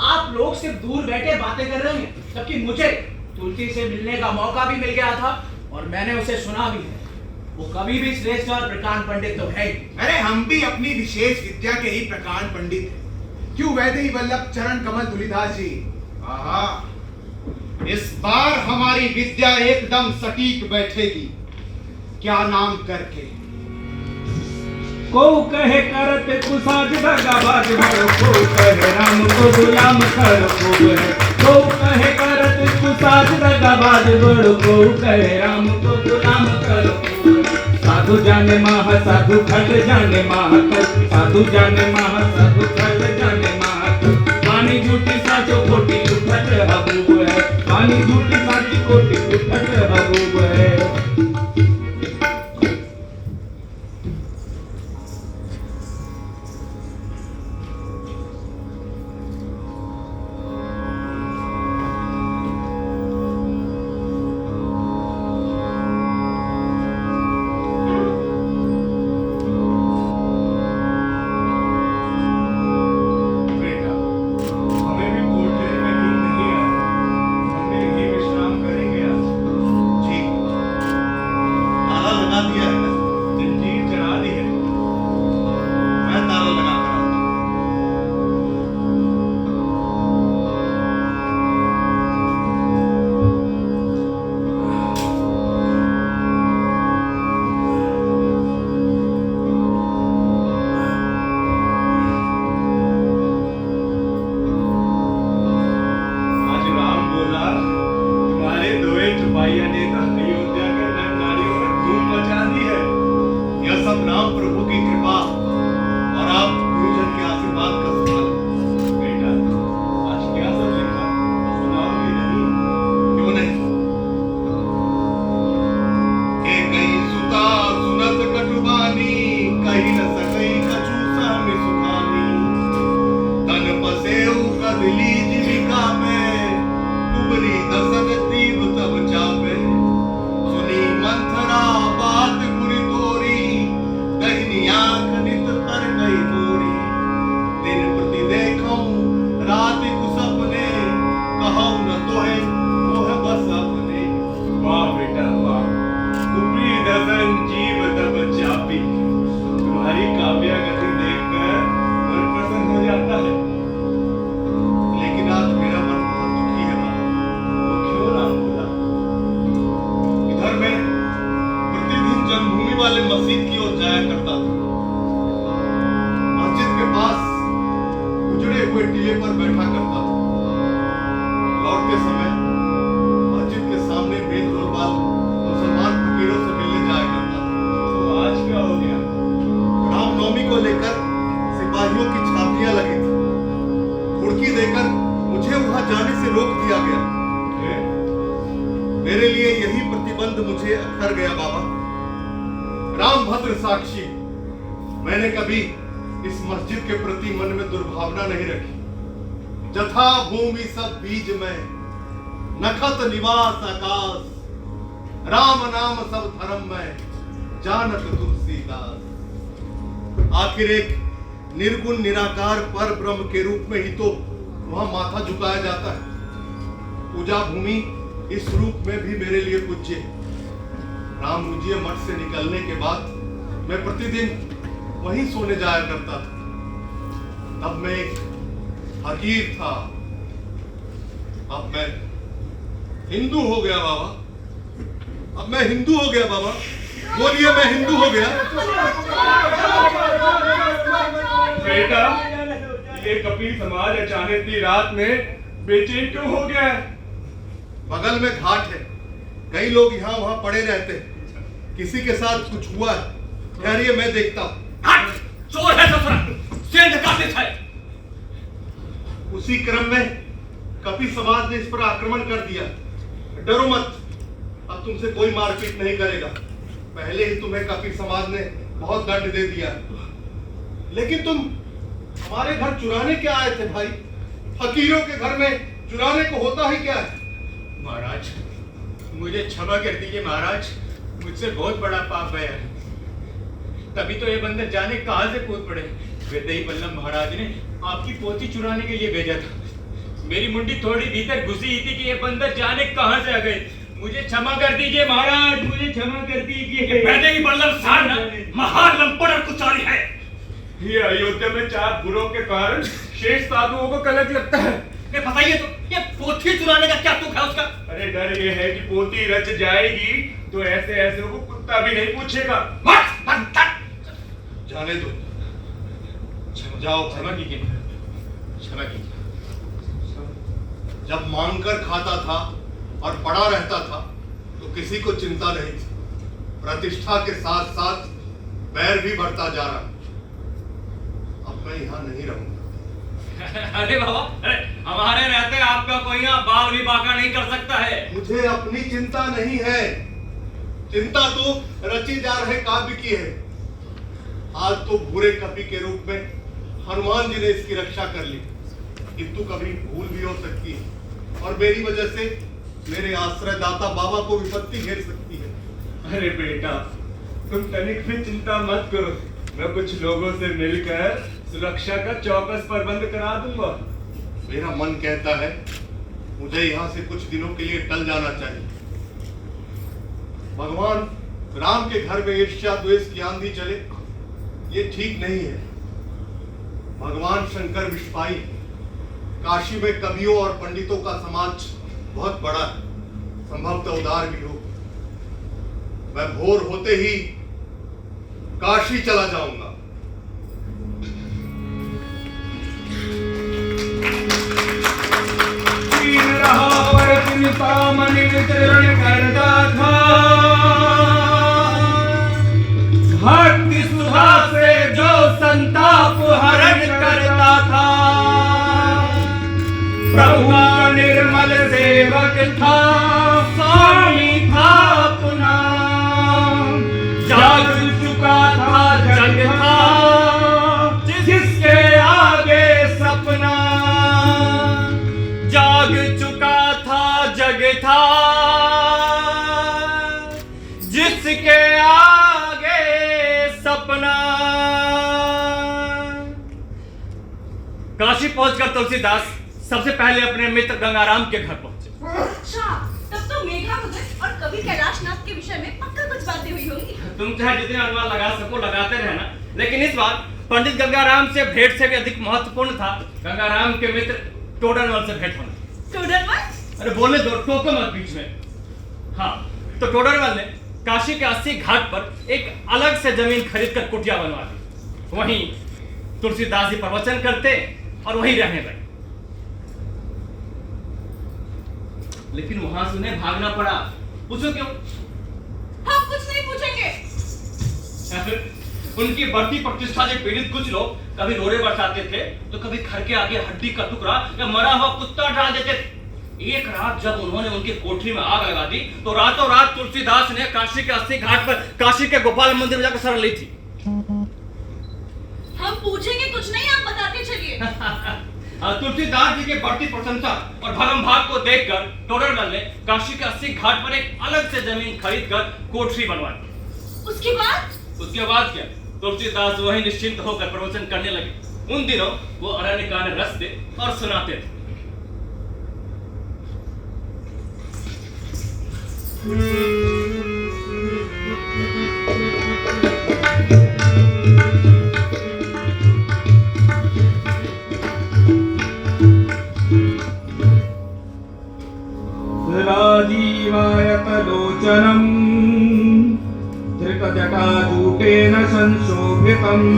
आप लोग सिर्फ दूर बैठे बातें कर रहे हैं, जबकि मुझे तुलसी से मिलने का मौका भी मिल गया था और मैंने उसे सुना भी है। वो कभी भी श्रेष्ठ और प्रकांड पंडित तो है। अरे हम भी अपनी विशेष विद्या के ही प्रकांड पंडित हैं। क्यों वैदेही वल्लभ चरण कमल तुलसीदास जी? आहा, इस बार हमारी विद्या एकदम सटीक बैठेगी। क्या नाम करके? को कहे करत कुसाज भगाबाज भर, को कहे राम को गुलाम कर खूब है। को कहे करत कुसाज भगाबाज भर, को कहे राम को गुलाम कर खूब है। साधु जाने माह साधु खल जाने महाकल, साधु जाने माह साधु खल जाने महाकल। पानी झूठी साचो खोटी उठत हबूब है, पानी झूठी साची खोटी उठत हबूब है। बेटा, हमें भी कोठरी में नींद नहीं आई। हम भी यहीं विश्राम करेंगे आज। जी, ताला लगा दिया है ना? जंजीर चढ़ा दी है। मैं ताला लगा कर आता हूं। आज राम बोला, तुम्हारे दोए चुपाइया ने तो अयोध्या के नर नारियों में धूम मचा दी है। यह सब राम प्रभु की कृपा और आप गुरुजन के आशीर्वाद का फल है। बेटा, आज क्या सब लिखा? सुनाओगे नहीं? क्यों नहीं? के कई सुता सुनत कटुबानी, कहीं न सकई कछु सहमि सुखानी। तन पसेउ कदली जीविका में, कुबरी दसन दीप तब चापे। सुनी मंथरा बात गुरी तोरी, दहिनी आंख नित तर गई मोरी। दिन प्रति देखऊं रात कुसपने, कहूं न तोहे मोह बस अपने। वाह बेटा वाह, कुबरी दसन जीव तब चापी। तुम्हारी काव्य गति देखकर मन प्रसन्न हो जाता है। लेकिन आज मेरा मन बहुत दुखी है बाबा। वो क्यों राम बोला? इधर मैं प्रतिदिन जन्मभूमि वाले मस्जिद की ओर जाया करता था। मस्जिद के पास उजड़े हुए टीले पर बैठा करता था। लौटते समय मस्जिद के सामने बेदरोबाल मुसलमान फकीरों से मिलने जाया करता था। तो आज क्या हो गया? रामनवमी को लेकर सिपाहियों की छातियां लगी थी। हुड़की देकर मुझे वहां जाने से रोक दिया गया। फिर? मेरे लिए यही प्रतिबंध मुझे अखर गया बाबा। रामभद्र साक्षी, मैंने कभी इस मस्जिद के प्रति मन में दुर्भावना नहीं रखी। जथा भूमि सब बीज में, नखत निवास आकाश। राम नाम सब धर्म में, जानत तुलसीदास। आखिर एक निर्गुण निराकार पर ब्रह्म के रूप में ही तो वहां माथा झुकाया जाता है। पूजा भूमि इस रूप में भी मेरे लिए पूज्य है। राम मुझे मठ से निकलने के बाद मैं प्रतिदिन वहीं सोने जाया करता था। तब मैं एक फकीर था, अब मैं हिंदू हो गया बाबा। अब मैं हिंदू हो गया बाबा। बोलिए, मैं हिंदू हो गया। बेटा, ये कपिल समाज अचानक इतनी रात में बेचैन क्यों हो गया है? बगल में घाट है, कई लोग यहाँ वहां पड़े रहते हैं। किसी के साथ कुछ हुआ है, ठहरिए मैं देखता हूँ। हट! चोर है ससुरा, सेंध कातिल है। उसी क्रम में कपिल समाज ने इस पर आक्रमण कर दिया। डरो मत, अब तुमसे कोई मारपीट नहीं करेगा। पहले ही तुम्हें कपिल समाज ने बहुत दंड दे दिया। लेकिन तुम हमारे घर चुराने क्या आए थे भाई? फकीरों के घर में चुराने को होता ही क्या है? महाराज, मुझे क्षमा कर दीजिए महाराज, मुझसे बहुत बड़ा पाप गया है। तभी तो ये बंदर जाने कहां से कूद पड़े। वेदई बल्लभ महाराज ने आपकी पोथी चुराने के लिए भेजा था। मेरी मुंडी थोड़ी भीतर घुसी ही थी कि ये बंदर जाने कहां से आ गए। मुझे क्षमा कर दीजिए महाराज, मुझे क्षमा कर दीजिए। वेदई बल्लभ सार ना महान लंपट और कुचारी है। ये अयोध्या में 4 बुरों के कारण शेष साधुओं को कलंक लगता है। ये बताइए तो, ये पोथी चुराने का क्या तुक है उसका? अरे डर ये है कि पोथी रच जाएगी तो ऐसे ऐसे को कुत्ता भी नहीं पूछेगा। जाने दो, जाओ। क्षमा कीजिए, क्षमा कीजिए। जब मांग कर खाता था और पड़ा रहता था तो किसी को चिंता नहीं थी। प्रतिष्ठा के साथ साथ बैर भी बढ़ता जा रहा। अब मैं यहाँ नहीं रहूंगा। अरे बाबा, अरे हमारे रहते आपका कोई यहाँ बाल भी बांका नहीं कर सकता है। मुझे अपनी चिंता नहीं है, चिंता तो रची जा रहे काव्य की है। आज तो बुरे कवि के रूप में हनुमान जी ने इसकी रक्षा कर ली, किंतु कभी भूल भी हो सकती है और मेरी वजह से मेरे आश्रयदाता बाबा को विपत्ति घेर सकती है। अरे बेटा, तुम तनिक भी चिंता मत करो, मैं कुछ लोगों से मिलकर सुरक्षा का चौकस प्रबंध करा दूंगा। मेरा मन कहता है मुझे यहाँ से कुछ दिनों के लिए टल जाना चाहिए। भगवान राम के घर में ईर्ष्या द्वेष की आंधी चले, ये ठीक नहीं है। भगवान शंकर विश्वाई, काशी में कवियों और पंडितों का समाज बहुत बड़ा है, संभवतः उदार भी हो। मैं भोर होते ही काशी चला जाऊंगा। मणि वितरण करता था, भक्ति सुधा से जो संताप हरण करता था, प्रभु का निर्मल सेवक था, स्वामी था अपना, जाग चुका था जग था, जिसके आगे सपना, जाग चुका था जग था, जिसके आगे सपना। काशी पहुंचकर तुलसीदास सबसे पहले अपने मित्र गंगाराम के घर पहुंचे। अच्छा, तब तो मेघामृत और कवि कैलाशनाथ के विषय में पक्का कुछ बातें हुई होंगी। तुम चाहे जितने अनुमान लगा सको लगाते रहना, लेकिन इस बार पंडित गंगाराम से भेंट से भी अधिक महत्वपूर्ण था गंगाराम के मित्र टोडरमल से भेंट होना। टोडरमल? अरे बोलने दो, टोको मत बीच में। हाँ, तो टोडरमल ने काशी के 80 घाट पर एक अलग से जमीन खरीद कर कुटिया बनवा दी। वहीं तुलसीदास जी प्रवचन करते और वहीं रहने लगे। लेकिन वहां से उन्हें भागना पड़ा। पूछो क्यों? हम कुछ नहीं पूछेंगे। उनकी बढ़ती प्रतिष्ठा से पीड़ित कुछ लोग कभी रोड़े बरसाते थे, तो कभी घर के आगे हड्डी का टुकड़ा या मरा हुआ कुत्ता डाल देते थे। एक रात जब उन्होंने उनकी कोठरी में आग लगा दी, तो रातों रात तुलसीदास ने काशी के 80 घाट पर काशी के गोपाल मंदिर में जाकर शरण ली थी। हम पूछेंगे कुछ नहीं, आप बताते चलिए। तुलसीदास जी की बढ़ती प्रशंसा और भरम भाग को देखकर टोडरमल ने काशी के 80 घाट पर एक अलग से जमीन खरीद कर कोठरी बनवा दी। उसके बाद? उसके बाद क्या, तुलसीदास वही निश्चिंत होकर प्रवचन करने लगे। उन दिनों वो अरण्य कान रचते और सुनाते थे। राजीवायतलोचनम् धृतजटाजूटेन संशोभितम्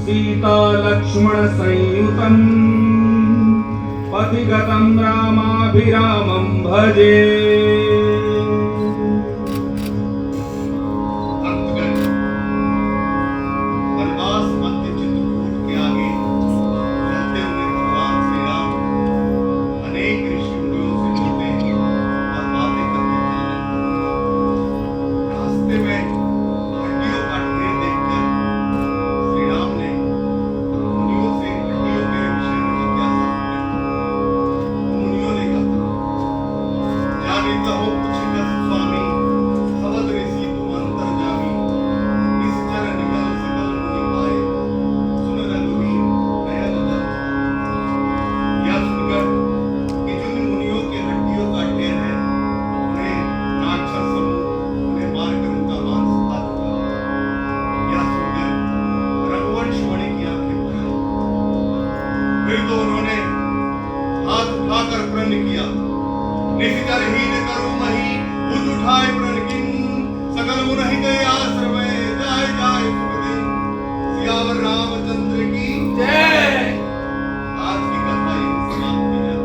सीतालक्ष्मणसंयुतम् पथिगतं रामाभिरामं भजे। वनवास मध्य चित्रकूट के आगे चलते हुए भगवान श्री राम अनेक ऋषि मुनियों से मिलते और बातें करते चल रहे। रास्ते में हड्डियों का ढेर देखकर श्री राम ने मुनियों से हड्डियों के विषय में जिज्ञासा की। मुनियों ने कहा, जाने कहो कुछ दस स्वामी, सबद ऋषि तुम अंतर्जामी, इस चर निकल सकल मुनि पाए, सुन रघुवीर नयन जल। यह सुनकर कि जिन मुनियों के हड्डियों का ढेर है, उन्हें राक्षस समूह उन्हें मारकर उनका मांस खा चुका। यह सुनकर रघुवंश मणि की आंखें भर आई। फिर तो उन्होंने हाथ उठाकर प्रण किया, निशिचर हीन करो मही, उठ उठाए प्रण किन, सकल गुण हित आश्रमय, जाय जाय सुख दिन, सियावर रामचंद्र की जय। आज की कथा यहीं समाप्त की जाती है।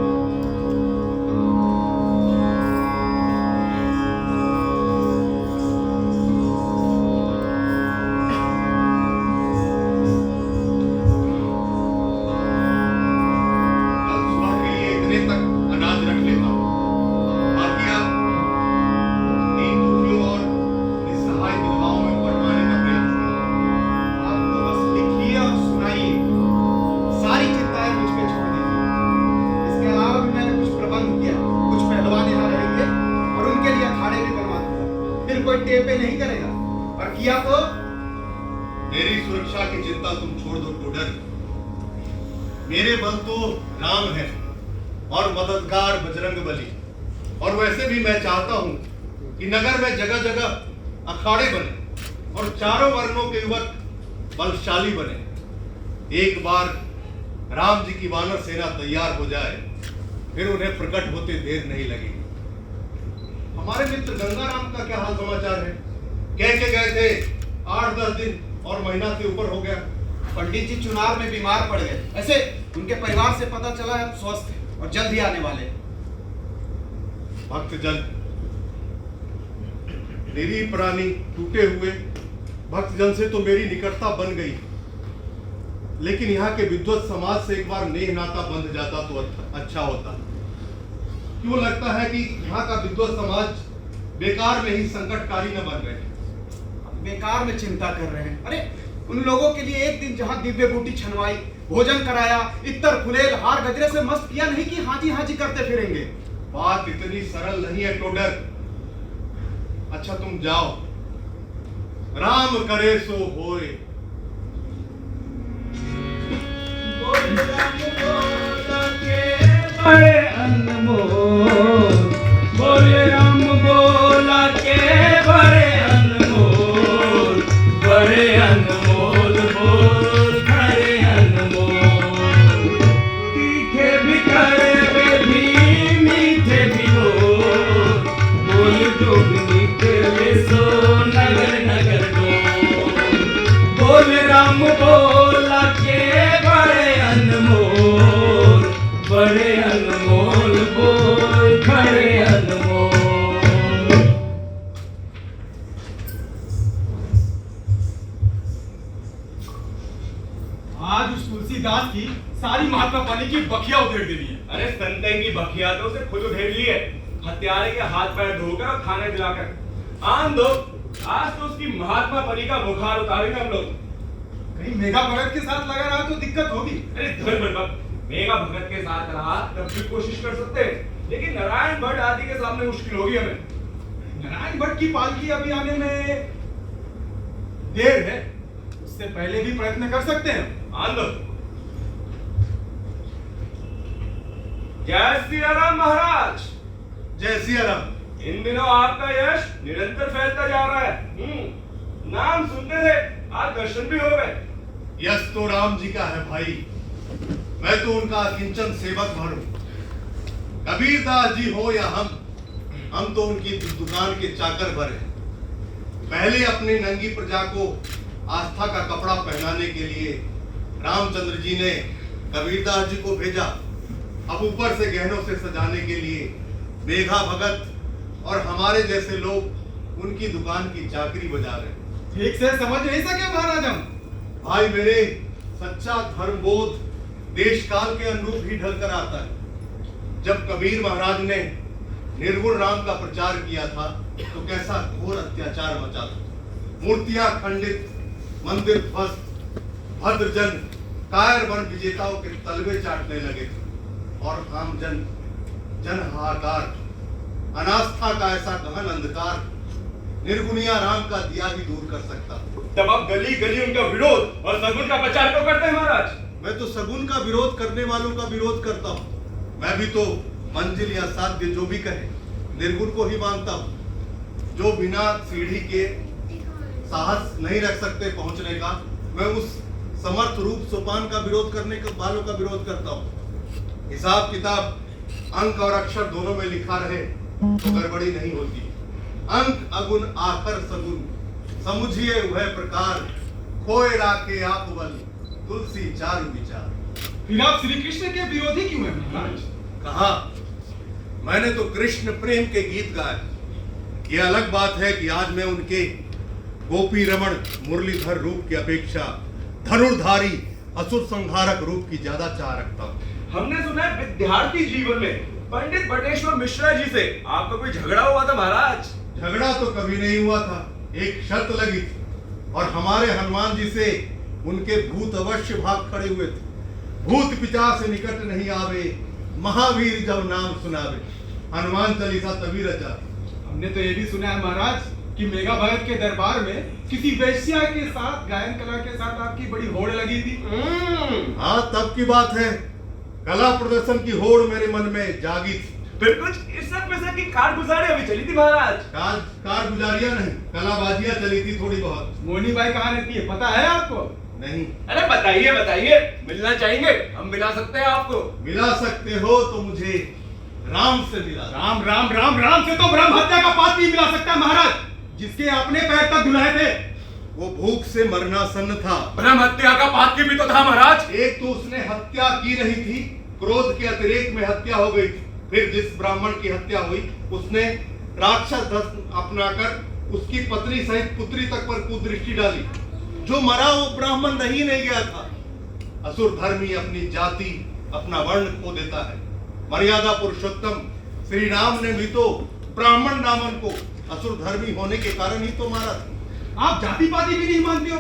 टेपे नहीं करेगा, और किया तो मेरी सुरक्षा की चिंता तुम छोड़ दो टोडर। मेरे बल तो राम है और मददगार बजरंग बली। और वैसे भी मैं चाहता हूं कि नगर में जगह जगह अखाड़े बने और चारों वर्णों के युवक बलशाली बने। एक बार राम जी की वानर सेना तैयार हो जाए, फिर उन्हें प्रकट होते देर नहीं लगेगी। हमारे मित्र गंगाराम का क्या हाल समाचार है? कह के गए थे 8-10 दिन और महीना से ऊपर हो गया। पंडित जी चुनार में बीमार पड़ गए। ऐसे उनके परिवार से पता चला है स्वस्थ है और जल्द ही आने वाले। भक्तजन, निरीह प्राणी टूटे हुए भक्तजन से तो मेरी निकटता बन गई, लेकिन यहाँ के विद्वत समाज से एक बार नेह नाता बंध जाता तो अच्छा होता। क्यों लगता है कि यहाँ का विद्वत समाज बेकार में ही संकटकारी न बन गए? बेकार में चिंता कर रहे हैं। अरे उन लोगों के लिए एक दिन जहां दिव्य बूटी छनवाई, भोजन कराया, इत्तर फुलेल हार गजरे से मस्त किया नहीं कि हाजी हाजी करते फिरेंगे। बात इतनी सरल नहीं है टोडर। अच्छा तुम जाओ, राम करे सो होए। बड़े अनमोल बोले राम बोला के बड़े अनमोल, बड़े अनमोल बोल बड़े अनमोल। तीखे भी कड़वे भी मीठे भी बोल जो भी निकले सो नगर नगर बोल राम बोला के बड़े अनमोल, बड़े अनमोल बोल बड़े अनमोल। आज उस तुलसीदास की सारी महात्मा पानी की बखिया उधेड़ देनी है। अरे संतन की बखिया तो उसे खुद उधेड़ ली है, हत्यारे के हाथ पैर धोकर और खाने दिलाकर। आन दो, आज तो उसकी महात्मा परी का बुखार उतारेंगे हम लोग। कहीं मेघा भगत के साथ लगा रहा तो दिक्कत होगी। अरे धर बलबक, मेघा भगत के साथ रहा तब भी कोशिश कर सकते हैं, लेकिन नारायण भट्ट आदि के सामने मुश्किल होगी हमें। नारायण भट्ट की पालकी अभी आने में देर है, उससे पहले भी प्रयत्न कर सकते हैं। आन दो। जय श्री राम महाराज। जय सिया राम। इन दिनों आपका यश निरंतर फैलता जा रहा है। नाम सुनते थे, आज दर्शन भी हो गए। यश तो राम जी का है भाई, मैं तो उनका किंचन सेवक भर हूं। कबीरदास जी हो या हम तो उनकी दुकान के चाकर भर हैं। पहले अपनी नंगी प्रजा को आस्था का कपड़ा पहनाने के लिए रामचंद्र जी ने कबीरदास जी को भेजा, अब ऊपर से गहनों से सजाने के लिए मेघा भगत और हमारे जैसे लोग उनकी दुकान की चाकरी बजा रहे हैं। ठीक से समझ नहीं सके महाराज हम। भाई मेरे, सच्चा धर्मबोध देश काल के अनुरूप ही ढल कर आता है। जब कबीर महाराज ने निर्गुण राम का प्रचार किया था तो कैसा घोर अत्याचार मचा था। मूर्तियां खंडित, मंदिर ध्वस्त, भद्रजन कायर वन विजेताओं के तलवे चाटने लगे थे और आमजन जन हाहाकार। अनास्था का ऐसा गहन अंधकार निर्गुणिया राम का दिया ही दूर कर सकता। तब आप गली गली उनका विरोध और सगुन का प्रचार तो करते हैं महाराज। मैं तो सगुन का विरोध करने वालों का विरोध करता हूँ। मैं भी तो मंजिल या साध्य जो भी कहे निर्गुण को ही मानता हूँ। जो बिना सीढ़ी के साहस नहीं रख सकते पहुंचने का, मैं उस समर्थ रूप सोपान का विरोध करने के वालों का विरोध करता हूँ। हिसाब किताब अंक और अक्षर दोनों में लिखा रहे तो गड़बड़ी नहीं होती। अंक अगुण आखर सगुन, समुझिए वह प्रकार, खोए राखे आप बल, तुलसी चारु विचार। फिर आप श्री कृष्ण के विरोधी क्यों हैं महाराज? कहा, मैंने तो कृष्ण प्रेम के गीत गाए। ये अलग बात है कि आज मैं उनके गोपी रमण मुरलीधर रूप की अपेक्षा धनुर्धारी असुर संहारक रूप की ज्यादा चाह रखता हूँ। हमने सुना है विद्यार्थी जीवन में पंडित बटेश्वर मिश्रा जी से आपका कोई झगड़ा हुआ था महाराज। झगड़ा तो कभी नहीं हुआ था, एक शर्त लगी थी और हमारे हनुमान जी से उनके भूत अवश्य भाग खड़े हुए थे। भूत पिचास से निकट नहीं आवे, महावीर जब नाम सुनावे। हनुमान चालीसा तभी रचा। हमने तो ये भी सुना है महाराज कि मेघा भगत के दरबार में किसी वेश्या के साथ गायन कला के साथ आपकी बड़ी होड़ लगी थी। हाँ, तब की बात है। कला प्रदर्शन की होड़ मेरे मन में जागी थी। फिर कुछ इस सब में से की कारगुजारी अभी चली थी महाराज। कार गुजारियां नहीं, कलाबाजियां चली थी थोड़ी बहुत। मोनी बाई कहाँ रहती है पता है आपको? नहीं। अरे बताइए बताइए, मिलना चाहेंगे, हम मिला सकते हैं आपको। मिला सकते हो तो मुझे राम से मिला। राम राम राम राम से तो ब्रह्म हत्या का पाप नहीं मिला सकता महाराज, जिसके अपने पैर तक धुलाए थे। वो भूख से मरना सन्न था। ब्रह्म हत्या का पातकी भी तो था महाराज। एक तो उसने हत्या की नहीं थी, क्रोध के अतिरेक में हत्या हो गई थी। फिर जिस ब्राह्मण की हत्या हुई उसने राक्षस धर्म अपनाकर उसकी पत्नी सहित पुत्री तक पर कुदृष्टि डाली। जो मरा वो ब्राह्मण रही नहीं गया था। असुर धर्मी अपनी जाति अपना वर्ण खो देता है। मर्यादा पुरुषोत्तम श्री राम ने भी तो ब्राह्मण नामन को असुर धर्मी होने के कारण ही तो मारा था। आप जाति पाति भी नहीं मानते हो?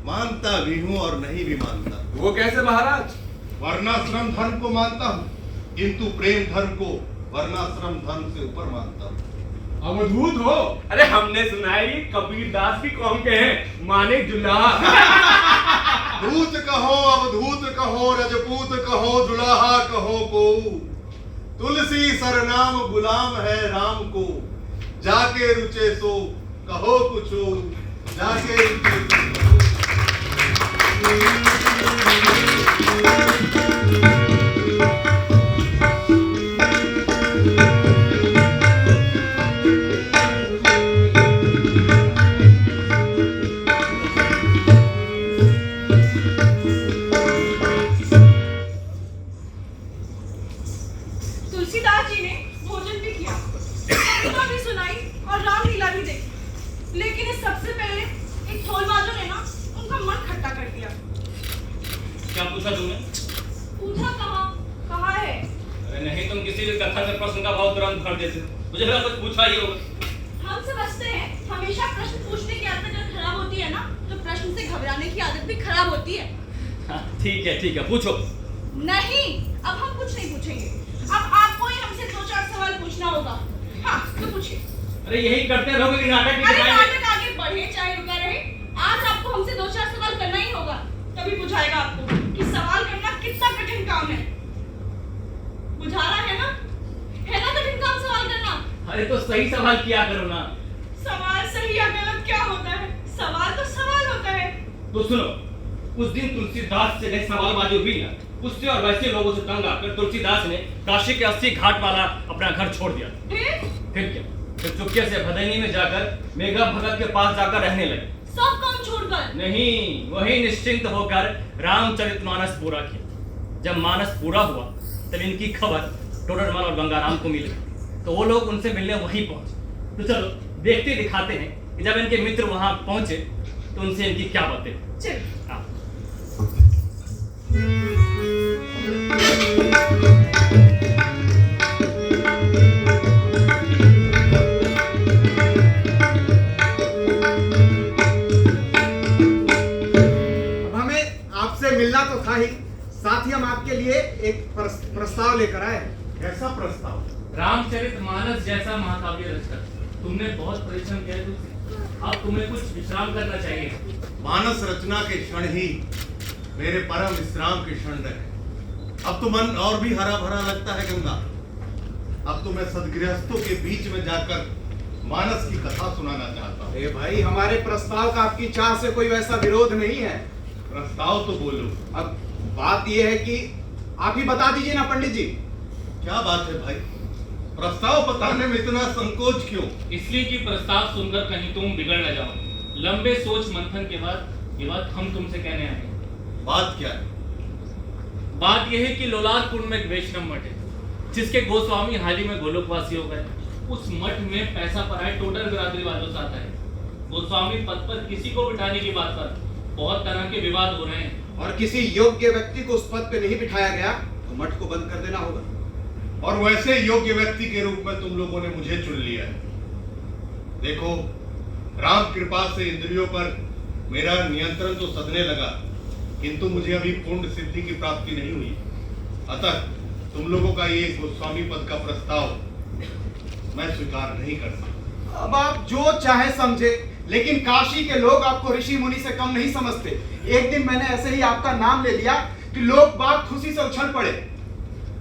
मानता भी हूं और नहीं भी मानता। वो कैसे महाराज? वर्णाश्रम धर्म को मानता हूं, किंतु प्रेम धर्म को वर्णाश्रम धर्म से ऊपर मानता हूं। अवधूत हो। अरे हमने सुना है ये कबीर दास की कौम के हैं, मानिक जुल्लाहा। दूत कहो, अवधूत कहो, रजपूत कहो, जुलाहा कहो को, तुलसी सरनाम गुलाम है राम को। जाके रुचे सो कहो कुछ, जाके रुचे सो तुलसीदास जी ने भोजन भी किया, कथा भी सुनाई और रामलीला भी देखी, लेकिन इस सबसे पहले एक ढोलबाजों ने ना उनका मन खट्टा कर दिया। क्या पूछा तुमने? पूछा कहाँ है? अरे नहीं, तुम किसी भी कथा में प्रश्न का भाव तुरंत भर देते हो। मुझे लगा कुछ पूछा ही होगा। हम समझते हैं हमेशा प्रश्न पूछने की आदत अगर खराब होती है ना, तो प्रश्न से घबराने की आदत भी खराब होती है। हाँ, ठीक है, पूछो। नहीं, अब हम कुछ नहीं पूछेंगे। अब आपको ही हमसे 2-4 सवाल पूछना होगा। हाँ, तो पूछिए। अरे यही करते रहोगे कि नाटक भी अरे दिखाएंगे? नाटक आगे बढ़े चाहे रुका रहे, आज आपको हमसे 2-4 सवाल करना ही होगा, तभी बुझाएगा आपको कि सवाल करना कितना कठिन काम है। बुझा रहा है ना कठिन काम सवाल करना। अरे तो सही सवाल किया करो ना। सवाल सही या गलत क्या होता है? सवाल तो सवाल होता है। तो सुनो, उस दिन तुलसीदास से गई सवालबाजी हुई ना, उससे और वैसे लोगों से तंग आकर तुलसीदास ने काशी के 80 घाट वाला अपना घर छोड़ दिया। फिर क्या? फिर चुपके से भदैनी में जाकर मेघा भगत के पास जाकर रहने लगे। सब काम छोड़कर? नहीं, वही निश्चिंत होकर रामचरितमानस पूरा किया। जब मानस पूरा हुआ तब इनकी खबर टोडरमल और गंगाराम को मिली, तो वो लोग उनसे मिलने वहीं पहुंचे। तो चलो देखते दिखाते हैं कि जब इनके मित्र वहां पहुंचे तो उनसे इनकी क्या बातें। चल। हाँ। आपसे मिलना तो था ही, साथ ही हम आपके लिए एक प्रस्ताव लेकर आए। कैसा प्रस्ताव? रामचरितमानस जैसा महाकाव्य रचकर तुमने बहुत परिश्रम किया है, अब तुम्हें कुछ विश्राम करना चाहिए। मानस रचना के क्षण ही मेरे परम विश्राम के क्षण रहे। अब तो मन और भी हरा भरा लगता है गंगा। अब तो मैं सदगृहस्थों के बीच में जाकर मानस की कथा सुनाना चाहता हूँ। अरे भाई, हमारे प्रस्ताव का आपकी चाह से कोई वैसा विरोध नहीं है। प्रस्ताव तो बोलो। अब बात यह है कि आप ही बता दीजिए ना पंडित जी। क्या बात है भाई, प्रस्ताव बताने में इतना संकोच क्यों? इसलिए कि प्रस्ताव सुनकर कहीं तुम बिगड़ न जाओ। लंबे सोच मंथन के बाद ये बात हम तुमसे कहने आए हैं। बात क्या है? बात यह है कि लोलारपुर में एक वैष्णव मठ है, जिसके गोस्वामी हाल ही में गोलोकवासी हो गए। उस मठ में पैसा पराए टोडर बिरादरी वालों से आता है। गोस्वामी पद पर किसी को बिठाने की बात पर बहुत तरह के विवाद हो रहे हैं, और किसी योग्य व्यक्ति को उस पद पे नहीं बिठाया गया तो मठ को बंद कर देना होगा। और वैसे योग्य व्यक्ति के रूप में तुम लोगों ने मुझे चुन लिया है। देखो, राम कृपा से इंद्रियों पर मेरा नियंत्रण तो सधने लगा, किंतु मुझे अभी पूर्ण सिद्धि की प्राप्ति नहीं हुई। अतः तुम लोगों का ये गोस्वामी पद का प्रस्ताव मैं स्वीकार नहीं कर सकता। अब आप जो चाहे समझे, लेकिन काशी के लोग आपको ऋषि मुनि से कम नहीं समझते। एक दिन मैंने ऐसे ही आपका नाम ले लिया कि लोग बाग खुशी से उछल पड़े।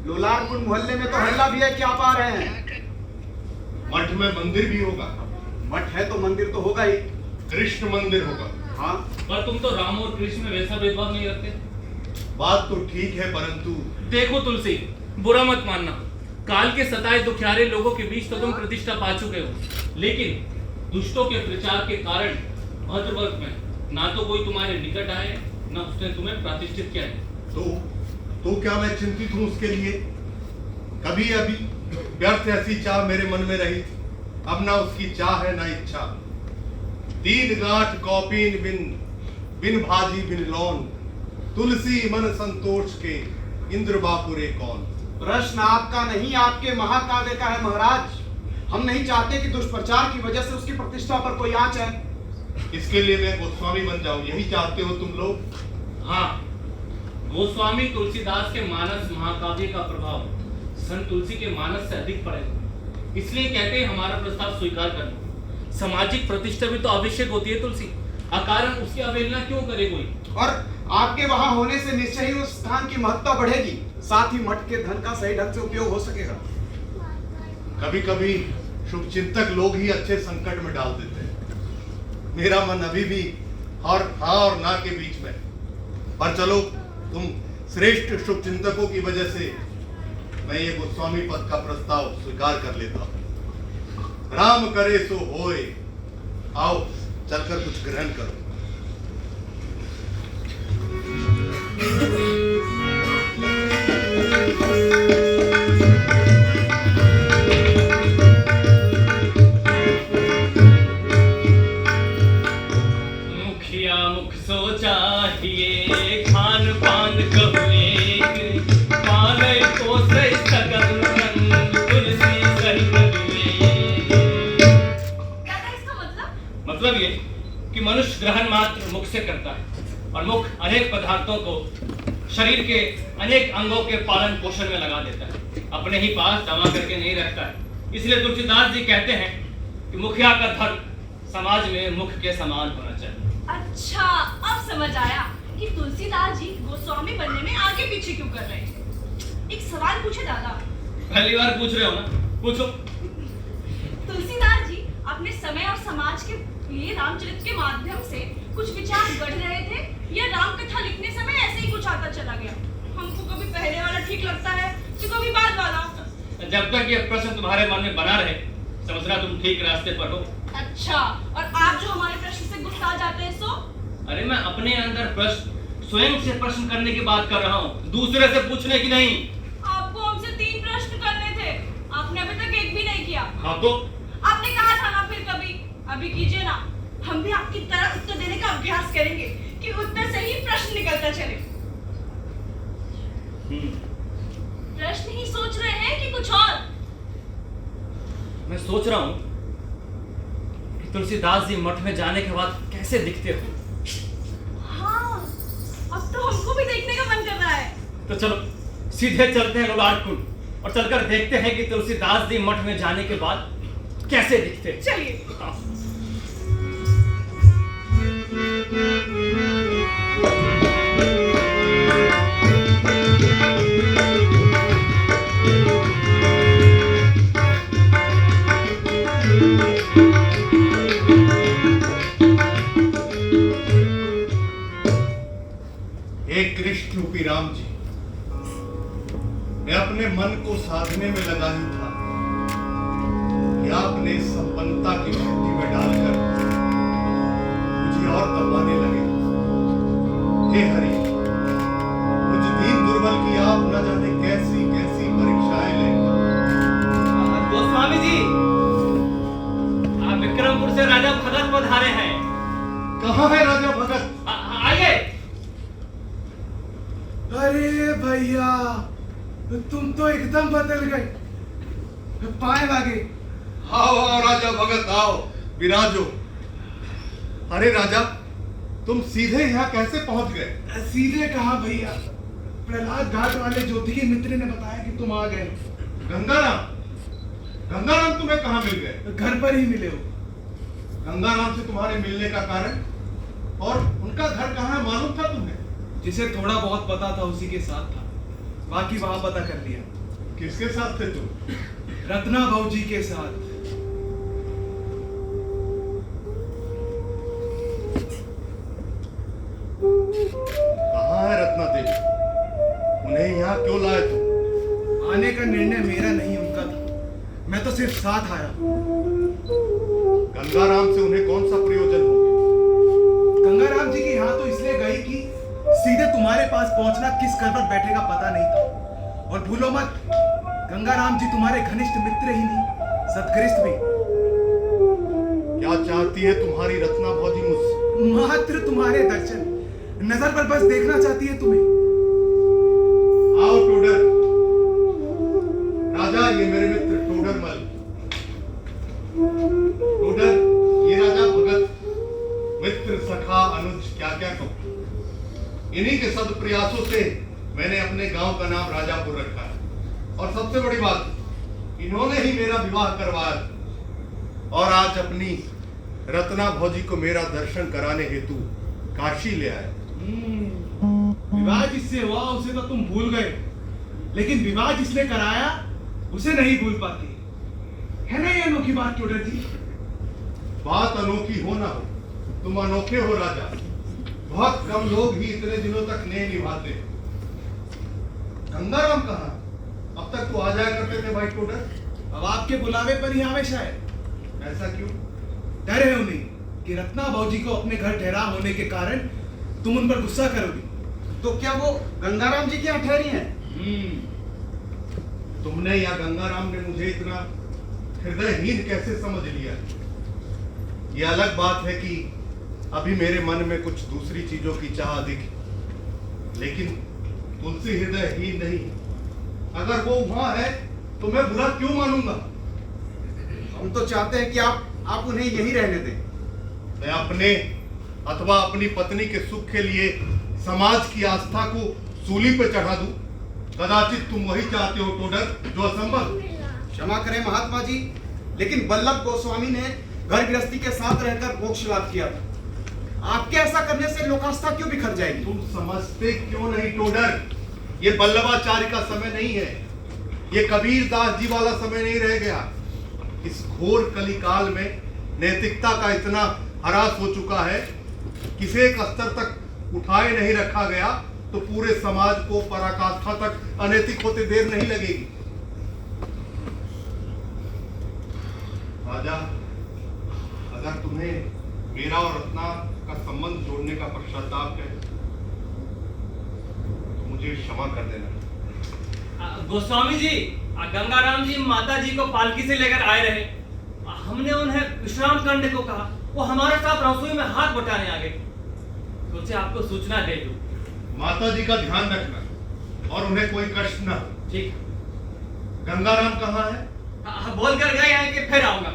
लोलारकुंड मोहल्ले में तो हल्ला भी है कि आप आ रहे हैं। मठ में मंदिर भी होगा। मठ है तो मंदिर तो होगा ही। कृष्ण मंदिर होगा। हाँ, पर तुम तो राम और कृष्ण में वैसा भेदभाव नहीं रखते। बात तो ठीक है, परंतु देखो तुलसी, बुरा मत मानना, काल के सताए दुखियारे लोगों के बीच तो तुम प्रतिष्ठा पा चुके हो, लेकिन दुष्टों के प्रचार के कारण भद्रवर्ग में ना तो कोई तुम्हारे निकट आए, ना उसने तुम्हें प्रतिष्ठित किया है। तो क्या मैं चिंतित हूं उसके लिए? कभी अभी व्यर्थ ऐसी चाह मेरे मन में रही थी, अब ना उसकी चाह है ना इच्छा। दीन गांठ कौपीन बिन भाजी बिन लौन, तुलसी मन संतोष के इंद्र बापुरे कौन। प्रश्न आपका नहीं, आपके महाकाव्य का है महाराज। हम नहीं चाहते कि दुष्प्रचार की वजह से उसकी प्रतिष्ठा पर कोई आंच आए। इसके लिए मैं गोस्वामी बन जाऊं, यही चाहते हो तुम लोग? हाँ, गोस्वामी तुलसीदास के मानस महाकाव्य का प्रभाव संत तुलसी के मानस से अधिक पड़ेगा, इसलिए कहते हैं हमारा प्रस्ताव स्वीकार करना। सामाजिक प्रतिष्ठा भी तो आवश्यक होती है तुलसी, अकारण उसकी अवहेलना क्यों करे कोई? और आपके वहां होने से निश्चय ही उस स्थान की महत्ता बढ़ेगी, साथ ही मठ के धन का सही ढंग से उपयोग हो सकेगा। कभी कभी शुभचिंतक लोग ही अच्छे संकट में डाल देते हैं। मेरा मन अभी भी और हाँ और ना के बीच में। पर चलो, तुम श्रेष्ठ शुभचिंतकों की वजह से मैं ये गोस्वामी पद का प्रस्ताव स्वीकार कर लेता हूं। राम करे सो होए, आओ चलकर कुछ ग्रहण करो। मुखिया मुख सो चाहिए, खान पान कहुए, पाले को सही सकल रंग, तुलसी सहित दुए। क्या था इसका मतलब? मतलब ये कि मनुष्य ग्रहण मात्र मुख से करता है, और मुख अनेक पदार्थों को शरीर के अनेक अंगों के पालन पोषण में लगा देता है, अपने ही पास जमा करके नहीं रखता है। इसलिए तुलसीदास जी कहते हैं कि मुखिया का धर्म समाज में मुख के समान होना चाहिए। अच्छा, अब समझ आया कि तुलसीदास जी गोस्वामी बनने में आगे पीछे क्यों कर रहे हैं। एक सवाल पूछे दादा? पहली बार पूछ रहे हो ना, पूछो। तुलसीदास जी अपने समय और समाज के लिए रामचरित के माध्यम से कुछ विचार गढ़ रहे थे, या राम कथा लिखने समय ऐसे ही कुछ आता चला गया? हमको कभी पहले वाला ठीक लगता है तो कभी बाद वाला। जब तक ये प्रश्न तुम्हारे मन में बना रहे, समझना तुम ठीक रास्ते पर हो। अच्छा, और आप जो हमारे प्रश्न से गुस्सा जाते हैं सो? अरे मैं अपने अंदर प्रश्न स्वयं से प्रश्न करने की बात कर रहा हूँ, दूसरे से पूछने की नहीं। आपको हमसे 3 प्रश्न करने थे, आपने अभी तक एक भी नहीं किया। हाँ तो आपने कहा था ना फिर कभी, अभी कीजिए ना। हम भी आपकी तरह उत्तर देने का अभ्यास करेंगे कि उत्तर से ही प्रश्न निकलता चले। प्रश्न ही सोच रहे हैं कि कुछ और? मैं सोच रहा हूँ कि तुलसीदास जी मठ में जाने के बाद कैसे दिखते हो। हाँ, अब तो हमको भी देखने का मन कर रहा है। तो चलो सीधे चलते हैं लोलारकुंड और चलकर देखते हैं कि तुलसीदास जी मठ में जाने के बाद कैसे दिखते हैं। चलिए। हाँ। हे कृष्ण रूपी राम जी, मैं अपने मन को साधने में लगा ही था कि आपने संपन्नता की भट्टी में डालकर मुझे और दबाने लगे। हे हरि, मुझ दीन दुर्बल की आप न जाने कैसी कैसी परीक्षाएं लें। गोस्वामी जी, आप विक्रमपुर से राजा भगत पधारे हैं। कहाँ है राजा भगत? आइए। अरे भैया, तुम तो एकदम बदल गए, पाए लागे। आओ आओ राजा भगत, आओ विराजो। अरे राजा, तुम सीधे यहाँ कैसे पहुंच गए? सीधे कहा भैया, प्रहलाद घाट वाले ज्योतिषी मित्र ने बताया कि तुम आ गए। गंगाराम, गंगाराम तुम्हें कहाँ मिल गए? घर पर ही मिले हो। गंगाराम से तुम्हारे मिलने का कारण और उनका घर कहाँ है मालूम था तुम्हें? जिसे थोड़ा बहुत पता था उसी के साथ था, बाकी वहां पता कर लिया। किसके साथ थे तुम? रत्ना भाऊजी के साथ। कहाँ है रत्ना देवी? उन्हें यहाँ क्यों लाए तुम? आने का निर्णय मेरा नहीं उनका था, मैं तो सिर्फ साथ आया। गंगाराम से उन्हें कौन सा प्रयोजन हो गया? गंगाराम जी के यहाँ तो इसलिए गई कि सीधे तुम्हारे पास पहुंचना किस कर पर बैठेगा पता नहीं था। और भूलो मत, गंगाराम जी तुम्हारे घनिष्ठ मित्र ही नहीं, सत्करिष्ठ भी। क्या चाहती है तुम्हारी रत्ना भौजी मुझसे? मात्र तुम्हारे दर्शन, नजर पर बस देखना चाहती है तुम्हें। आओ टोडर राजा, ये मेरे मित्र टोडर मल। टोडर, ये राजा भगत, मित्र, सखा, अनुज, क्या क्या कहूं। इन्हीं के सद प्रयासों से मैंने अपने गांव का नाम राजापुर रखा है। और सबसे बड़ी बात, इन्होंने ही मेरा विवाह करवाया और आज अपनी रत्ना भौजी को मेरा दर्शन कराने हेतु काशी ले आए। विवाह जिससे हुआ उसे तो तुम भूल गए, लेकिन विवाह जिसने कराया उसे नहीं भूल पाती। है ना ये अनोखी बात टोडर जी? बात अनोखी हो ना हो, तुम अनोखे हो राजा। बहुत कम लोग ही इतने दिनों तक नेह निभाते हैं। गंगाराम कहाँ? अब तक तो आ जाया करते थे भाई टोडर। अब आपके बुलावे पर ही आवे शायद। ऐसा क्यों? डर है उन्हें कि रत्ना भाऊजी को अपने घर ठहरा होने के कारण तुम उन पर गुस्सा करोगे। तो क्या वो गंगाराम जी की यहाँ ठहरी हैं? तुमने या गंगाराम ने मुझे इतना हृदयहीन कैसे समझ लिया? यह अलग बात है कि अभी मेरे मन में कुछ दूसरी चीजों की चाह दिखी, लेकिन तुलसी हृदयहीन नहीं। अगर वो वहां है तो मैं बुरा क्यों मानूंगा? हम तो चाहते हैं कि आप उन्हें यहीं रहने दें। मैं अपने अथवा अपनी पत्नी के सुख के लिए समाज की आस्था को सूली पर चढ़ा दूं? कदाचित तुम वही चाहते हो टोडर, जो असंभव। क्षमा करें महात्मा जी, लेकिन बल्लभ गोस्वामी ने घर गृहस्थी के साथ रहकर मोक्ष लाभ किया था। आपके ऐसा करने से लोकास्था क्यों बिखर जाएगी? तुम समझते क्यों नहीं टोडर? ये बल्लभाचार्य का समय नहीं है, ये कबीर दास जी वाला समय नहीं रह गया। इस घोर कलिकाल में नैतिकता का इतना हरास हो चुका है, किसी एक स्तर तक उठाए नहीं रखा गया तो पूरे समाज को पराकाष्ठा तक अनैतिक होते देर नहीं लगेगी। राजा, अगर तुम्हें मेरा और रत्ना का संबंध जोड़ने का पश्चाताप है तो मुझे क्षमा कर देना। गोस्वामी जी, गंगाराम जी माता जी को पालकी से लेकर आए रहे। हमने उन्हें विश्राम करने को कहा, वो हमारे साथ रसोई में हाथ बटाने आ गए। सोचे आपको सूचना दे दूं। माता जी का ध्यान रखना और उन्हें कोई कष्ट न हो। ठीक। गंगाराम कहाँ है? बोल कर गए हैं कि फिर आऊंगा।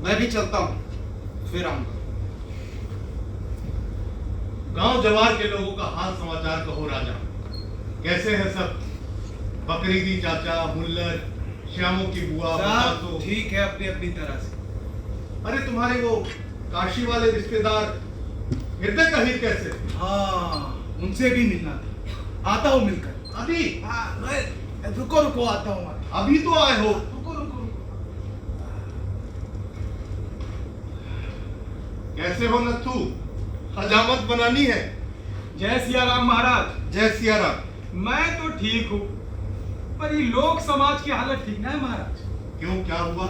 मैं भी चलता हूँ, फिर आऊंगा। गांव जवार के लोगों का हाल समाचार कहो राजा। कैसे है सब? बकरीदी चाचा, मुल्लर, श्यामों की बुआ, सब ठीक है अपनी अपनी तरह से। अरे तुम्हारे वो काशी वाले रिश्तेदार हृदय का हीर कैसे? हाँ, उनसे भी मिलना था। आता हूँ मिलकर। अभी? हाँ, मैं रुको आता हूँ। अभी तो आए हो? रुको। कैसे हो नथु? हजामत बनानी है? जय सिया राम महाराज। जय सिया राम। मैं तो ठीक हूँ, पर ये लोक समाज की हालत ठीक ना है महाराज। क्यों, क्या हुआ?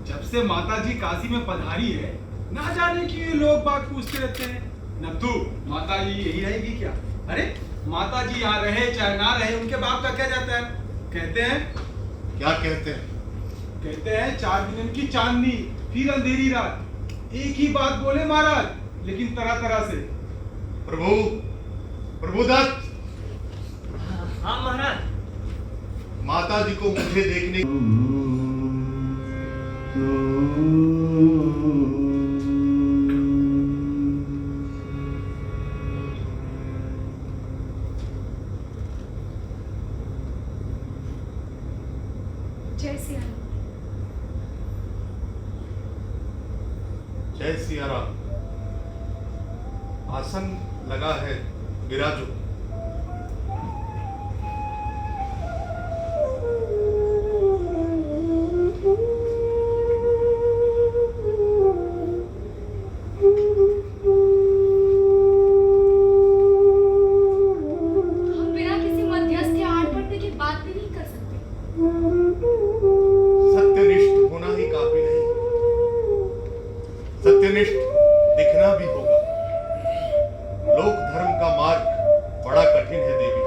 जब से माता जी काशी में पधारी है, ना जाने क्यों ये लोग बाग पूछते रहते हैं, नब्दू माता जी यही रहेगी क्या? अरे माता जी यहाँ रहे चाहे ना रहे, उनके बाप का क्या जाता है? कहते हैं, क्या कहते हैं? कहते हैं 4 दिन की चांदनी फिर अंधेरी रात। एक ही बात बोले महाराज, लेकिन तरह तरह से। प्रभुदत्त। हाँ महाराज। माता जी को मुझे देखने जय सिया राम। जय सिया राम। आसन लगा है, विराजो। हम बिना किसी मध्यस्थ या आड़ पर्दे की बात भी नहीं कर सकते। सत्यनिष्ठ होना ही काफी नहीं, सत्यनिष्ठ दिखना भी होगा। लोक धर्म का मार्ग बड़ा कठिन है देवी।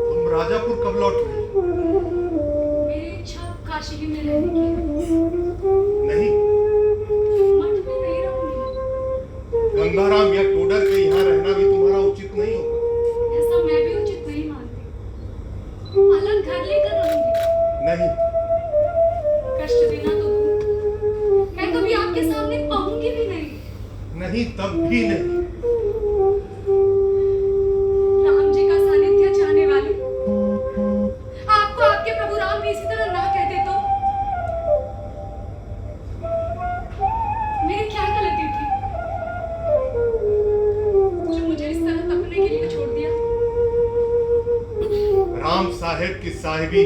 तुम राजापुर कब लौट गई? मेरी इच्छा काशी ही में रहने की है। नहीं, मठ में नहीं रहूंगी। गंगाराम या टोडर के यहाँ रहना भी तुम्हारा उचित नहीं होगा। ऐसा मैं भी उचित नहीं मानती। अलग घर लेकर रहूंगी। नहीं, कष्ट देना तो दूर, मैं कभी आपके सामने पाऊंगी भी नहीं। नहीं, तब भी नहीं। राम जी का सानिध्य चाहने वाले आपको आपके प्रभु राम भी इसी तरह ना कह दे तो मेरी क्या गलती थी जो मुझे इस तरह तपने के लिए छोड़ दिया। राम साहेब की साहिबी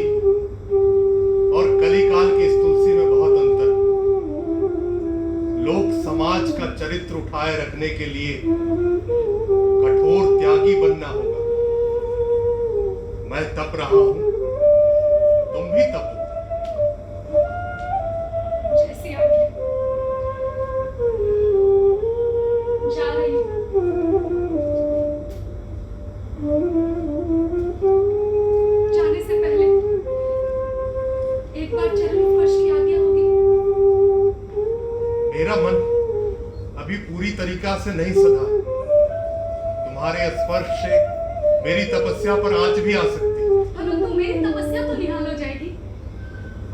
और कलिकाल की इस तुलसी में बहुत अंतर। लोक समाज का चरित्र उठाए रखने के लिए कठोर त्यागी बनना होगा। मैं तप रहा हूं, तुम भी तपो। जैसी आज्ञा। जा रही हूं। जाने से पहले एक बार चरण स्पर्श की आज्ञा होगी। मेरा मन अभी पूरी तरीका से नहीं सधा। तुम्हारे स्पर्श से मेरी तपस्या पर आंच भी आ सकती है। परंतु मेरी तपस्या तो निहाल हो जाएगी।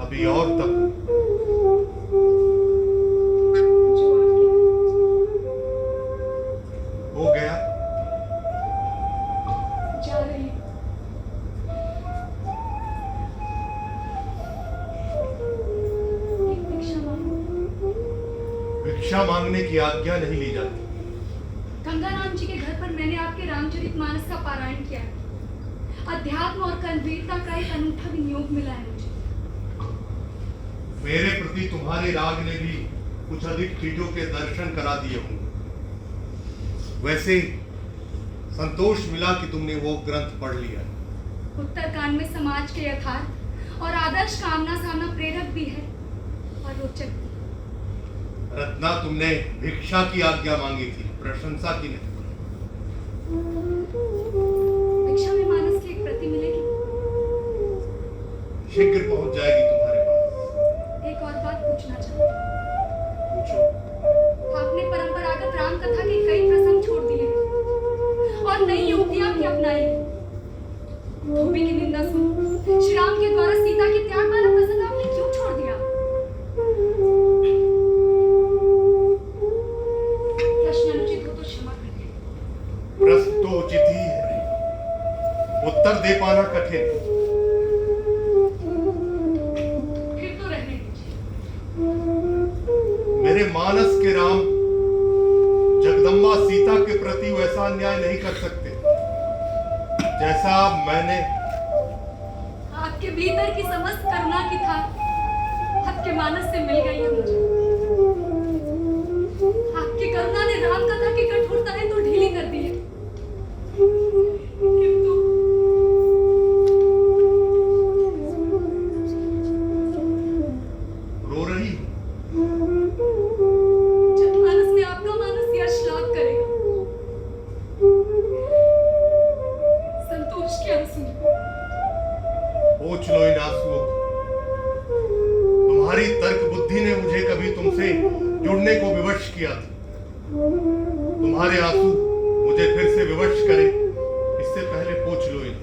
अभी और तप। जो आज्ञा। हो गया। जा रही हूं। एक भिक्षा मांगो। भिक्षा मांगने की आज्ञा नहीं ली जाती। गंगाराम जी के घर पर मैंने आपके रामचरितमानस का पारायण किया है। अध्यात्म और कर्मवीरता का एक अनूठा विनियोग मिला है मुझे। मेरे प्रति तुम्हारे राग ने भी कुछ अधिक चीजों के दर्शन करा दिए होंगे। वैसे संतोष मिला कि तुमने वो ग्रंथ पढ़ लिया। उत्तरकांड में समाज के यथार्थ और आदर्श का आमना सामना प्रेरक भी है और रोचक भी। रत्ना, तुमने भिक्षा की आज्ञा मांगी थी, प्रशंसा की नहीं। भिक्षा में मानस की एक प्रति मिलेगी। शीघ्र पहुंच जाएगी तुम्हारे पास। एक और बात पूछना चाहती हूँ। पूछो। आपने परंपरागत राम कथा के कई प्रसंग छोड़ दिए और नई युक्तियां भी अपनाई हैं। धोबी की निंदा सुन श्री राम के द्वारा सीता के त्याग वाला प्रसंग आपने क्यों छोड़ दिया? प्रश्न अनुचित हो तो क्षमा करिए। प्रश्न तो उचित ही है, उत्तर दे पाना कठिन। फिर तो रहने दीजिए। मेरे मानस के राम जगदम्बा सीता के प्रति वैसा अन्याय नहीं कर सकते जैसा मैंने। आपके भीतर की समस्त करुणा की था आपके मानस से मिल गई है मुझे। आपकी करुणा ने राम कथा की कठोरताएं तो ढीली कर दी है, किंतु रो रही हूं। जनमानस में आपका मानस यश लाभ करेगा। संतोष के आंसू पूछ लो इन आंसुओं को। तुम्हारी तर्क बुद्धि ने मुझे कभी तुमसे जुड़ने को विवश किया था। तुम्हारे आंसू मुझे फिर से विवश करे, इससे पहले पूछ लो इन।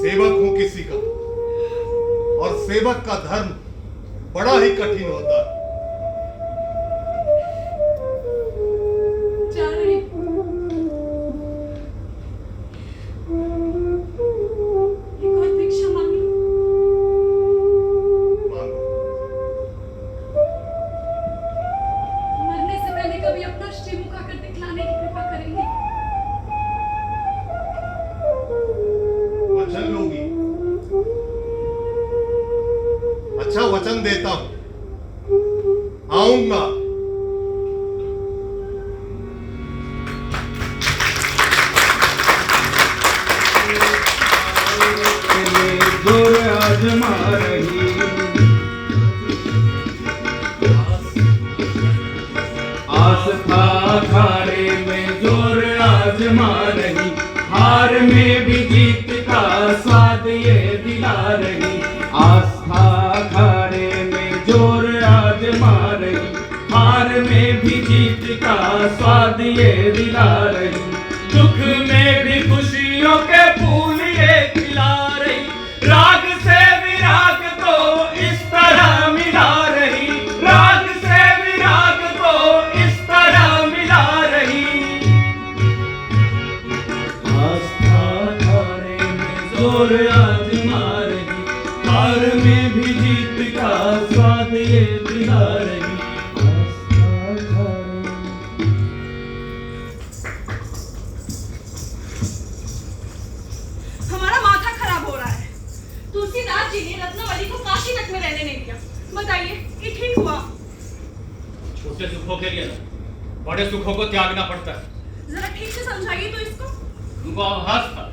सेवक हूं किसी का, और सेवक का धर्म बड़ा ही कठिन होता है। जा रही एक और भिक्षा मांगी। मांगो। अच्छा वचन देता हूं, आऊंगा। जोर आजमा रही, आस्था अखाड़े में जोर आजमा रही, हार में भी जीत का स्वाद ये दिला रही। आस्था अखाड़े में जोर आजमा रही, हार में भी जीत का स्वाद ये दिला रही। दुख में भी खुशियों के फूल ये खिला रही, राग से विराग को इस तरह मिला रही, राग से विराग को इस तरह मिला रही। आस्था अखाड़े में जोर आजमा रही, हार में भी जीत का स्वाद ये दिला रही। आस्था अखाड़े हमारा माथा खराब हो रहा है। तुलसीदास जी ने रत्नावली को काशी तक में रहने नहीं दिया। बताइए, ये ठीक हुआ? छोटे सुखों के लिए ना बड़े सुखों को त्यागना पड़ता है। जरा ठीक से समझाइए तो इसको। उनको आभास था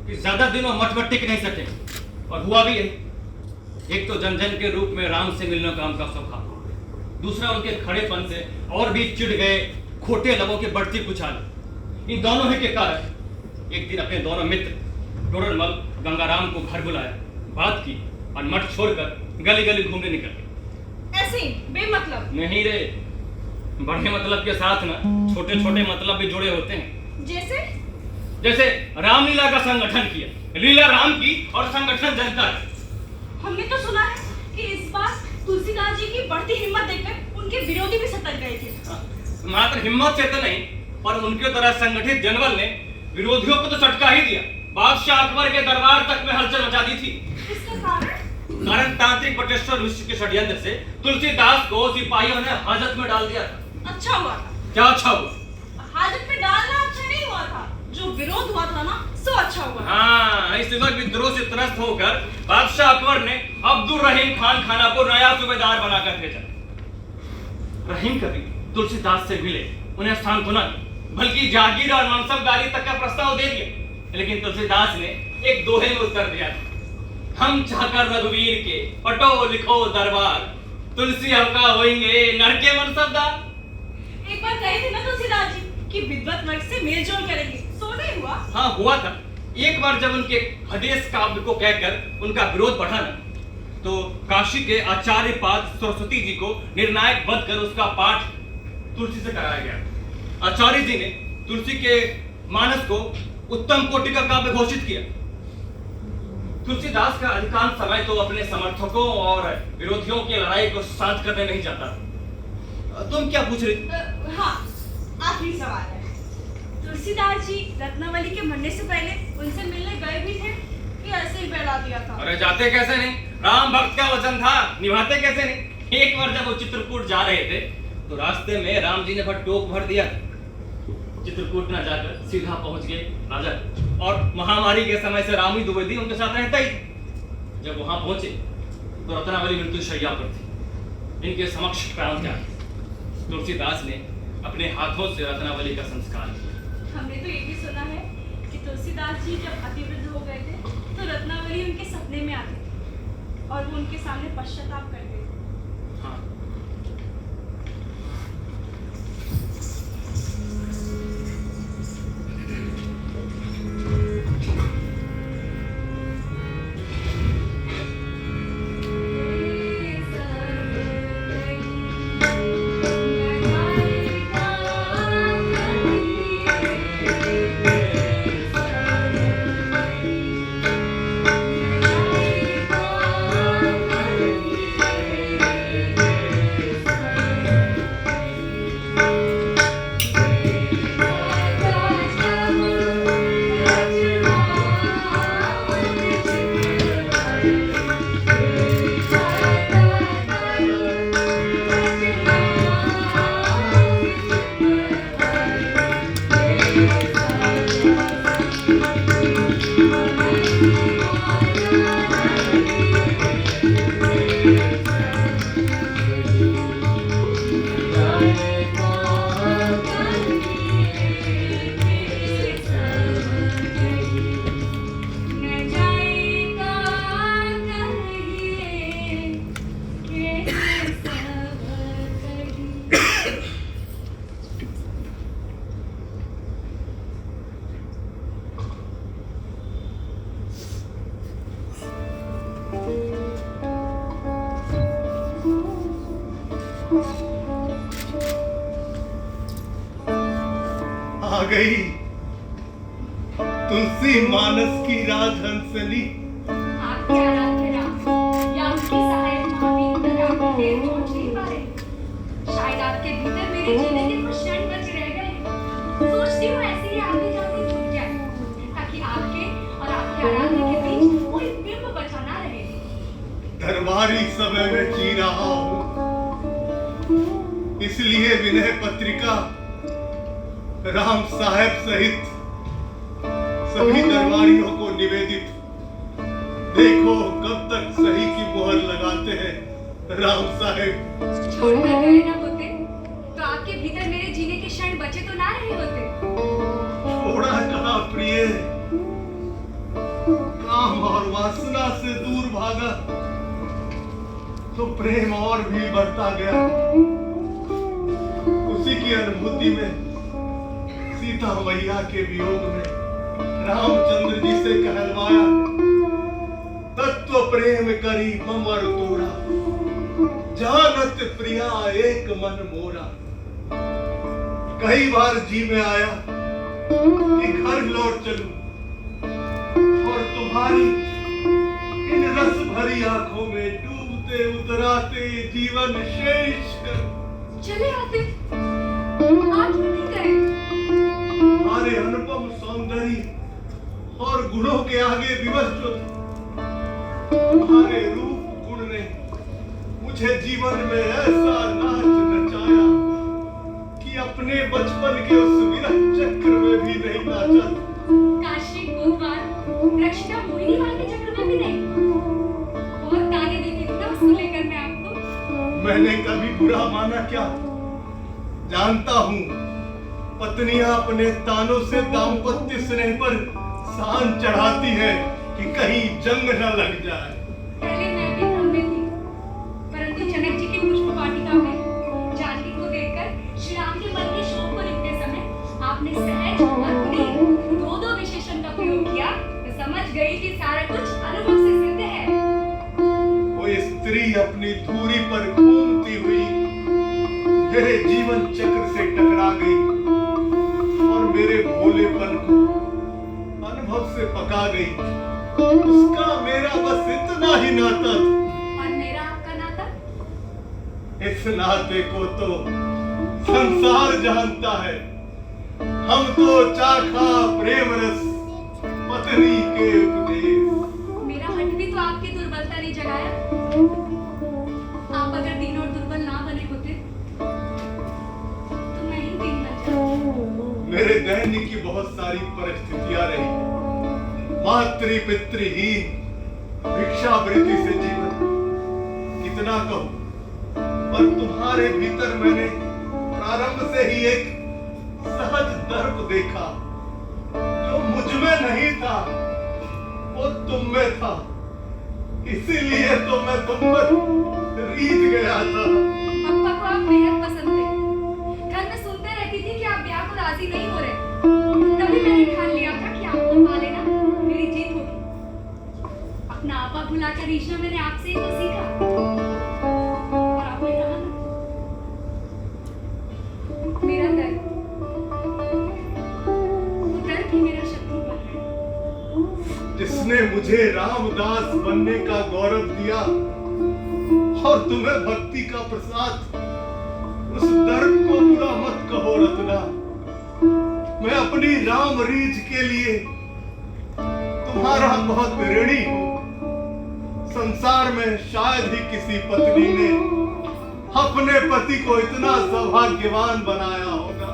कि ज्यादा दिन वो मठ में टिक नहीं सके, और हुआ भी यही। एक तो जन जन के रूप में राम से मिलने का उनका सौभाग्य, दूसरा उनके खड़ेपन से और भी चिढ़ गए खोटे लबों की बढ़ती पुछाल। इन दोनों ही के कारण एक दिन अपने दोनों मित्र टोडरमल गंगाराम को घर बुलाया, बात की और मठ छोड़कर गली गली घूमने निकल गए। ऐसे ही बेमतलब। नहीं रे, बड़े मतलब के साथ ना छोटे छोटे मतलब भी जुड़े होते हैं। जैसे? जैसे रामलीला का संगठन किया, लीला राम की और संगठन जनता की। हमने तो सुना है कि इस बार तुलसीदास जी की बढ़ती हिम्मत देखकर उनके विरोधी भी सतर्क गए थे। मात्र हिम्मत से तो नहीं, पर उनके तरह संगठित जनबल ने विरोधियों को तो चटका ही दिया। बादशाह अकबर के दरबार तक में हलचल मचा दी थी। इसका कारण? कारण तांत्रिक बटेश्वर ऋषि के षड्यंत्र से तुलसीदास को सिपाहियों ने हाजत में डाल दिया था। अच्छा हुआ था। क्या अच्छा हुआ? हाजत में डालना अच्छा नहीं हुआ था, जो विरोध हुआ था ना सो अच्छा हुआ। हाँ, इस वक्त विद्रोह से त्रस्त होकर बादशाह अकबर ने अब्दुल रहीम खान खाना को नया सूबेदार बनाकर भेजा। रहीम कभी तुलसीदास से मिले, उन्हें सांत्वना दी, बल्कि जागीर और मनसबदारी तक का प्रस्ताव दे दिया। लेकिन तुलसीदास ने एक दोहे में उत्तर दिया, हम चाहकर रघुवीर के पटो लिखो दरबार, तुलसी हल्का होंगे नर के मनसबदार। एक बार कहे थे ना तुलसीदास जी कि विद्वत वर्ग से मेल जोल करेंगे, सो नहीं हुआ? हाँ हुआ था। एक बार जब उनके हदेश काव्य को कहकर उनका विरोध बढ़ा ना, तो काशी के आचार्य पाद सरस्वती जी को निर्णायक बद कर उसका पाठ तुलसी से कराया गया। आचार्य जी ने तुलसी के मानस को उत्तम कोटि का काव्य घोषित किया। तुलसीदास का अधिकांश समय तो अपने समर्थकों और विरोधियों की लड़ाई को शांत करने नहीं जाता। तुम क्या पूछ रही थी? हाँ, आखिरी सवाल है। तुलसीदास जी रत्नावली के मरने से पहले उनसे मिलने गए भी थे कि ऐसे ही बैठा दिया था? अरे जाते कैसे नहीं, राम भक्त का वचन था, निभाते कैसे नहीं। एक बार जब वो चित्रकूट जा रहे थे तो रास्ते में राम जी ने टोक भर दिया। चित्रकूट न जाकर सीधा पहुंच गए राजा, और महामारी के समय से रामी द्विवेदी उनके साथ रहता ही। जब वहां पहुंचे तो रत्नावली मृत्यु शैया पर थी। इनके समक्ष प्राण त्याग तुलसीदास ने अपने हाथों से रत्नावली का संस्कार किया। हमने तो ये भी सुना है कि तुलसीदास जी जब अतिवृद्ध हो गए थे तो रत्नावली उनके सपने में आते थे और वो उनके सामने पश्चाताप करते थे। हाँ। आ गई तुलसी मानस की राजहंसनी। आपके आराध्य राम या उनकी सहायक महावीर राम की देर पहुंच नहीं पा रहे। शायद आपके भीतर मेरे जीने के कुछ क्षण बच रह गए। सोचती हूँ ऐसे ही आते जाते छूट जाए, ताकि आपके और आपके आराध्य के बीच कोई बिंब बचा ना रहे। दरबारी समय में जी रहा हूं, इसलिए विनय पत्रिका राम साहब सहित सभी दरबारियों को निवेदित। देखो कब तक सही की मुहर लगाते हैं राम साहब। छोड़कर गए ना होते तो आपके भीतर मेरे जीने के क्षण बचे तो ना रहे होते। छोड़ा कहा प्रिय, काम और वासना से दूर भागा तो प्रेम और भी बढ़ता गया। उसी की अनुभूति में सीता मैया के वियोग में रामचंद्र जी से कहलवाया, तत्व प्रेम करी ममर तोरा, जानत प्रिया एक मन मोरा। कई बार जी में आया कि घर लौट चलूं और तुम्हारी इन रस भरी आंखों में डूबते उतराते जीवन शेष करूं। चले आते, आज नहीं गए। तुम्हारे अनुपम सौंदर्य और गुणों के आगे विवश जो थे, तुम्हारे रूप गुण ने मुझे जीवन में ऐसा नाच नचाया कि अपने बचपन के उस विरह चक्र में भी नहीं नाचा। काशी गोपाल दक्षिणा मोहिनी वाल के चक्र में भी नहीं। बहुत ताने देती थी ना उसको लेकर मैं आपको। मैंने कभी बुरा माना क्या? जानता हूँ पत्नियां अपने तानों से दाम्पत्य स्नेह पर सान चढ़ाती है कि कहीं जंग न लग जाए। पहले मैं भी भ्रम में थी, परंतु जनक जी की पुष्प वाटिका में जानकी को देखकर श्री राम के मन के शोक को लिखते समय आपने सहज और प्रिय दो विशेषण का प्रयोग किया तो समझ गई कि सारा कुछ अनुभव से सिद्ध है। वो स्त्री अपनी धूरी पर घूमती हुई मेरे जीवन चक्र से टकरा गई और मेरे भोलेपन को अनुभव से पका गई। उसका मेरा बस इतना ही नाता था। और मेरा आपका नाता? इस नाते को तो संसार जानता है। हम तो चाखा प्रेम रस पत्नी के उपदेश। मेरा हट भी तो आपकी दुर्बलता ने जगाया। आप अगर दीन और दुर्बल ना बने होते तो मैं ही दीन बन जाती। मेरे दैनिक की बहुत सारी परिस्थितियां रही, मातृ पितृहीन, भिक्षावृत्ति से जीवन। कितना कहूं, पर तुम्हारे भीतर मैंने प्रारंभ से ही एक सहज दर्प देखा जो मुझ में नहीं था, वो तुम में था। इसीलिए तो मैं तुम पर रीझ गया था। पप्पा को आप बेहद पसंद थे। घर में सुनते रहती थी कि आप ब्याह को राजी नहीं हो रहे। तभी मैंने ठान लिया था कि आपको पा लेना मेरी जीत होगी। अपना आपा भुलाकर रीझना मैंने आपसे ही तो सीखा। और आपने कहा ना, मेरा दर्द, वो दर्द ही मेरा शत्रु बन है। जिसने मुझे रामदास बनने का गौरव दिया और तुम्हें भक्ति का प्रसाद, उस दर्द को बुरा मत कहो रत्ना। मैं अपनी राम रीझ के लिए तुम्हारा बहुत ऋणी हूं। संसार में शायद ही किसी पत्नी ने अपने पति को इतना सौभाग्यवान बनाया होगा।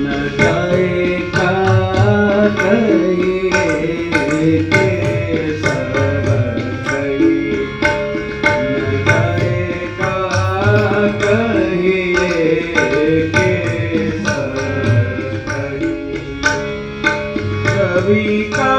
न जाए का कभी का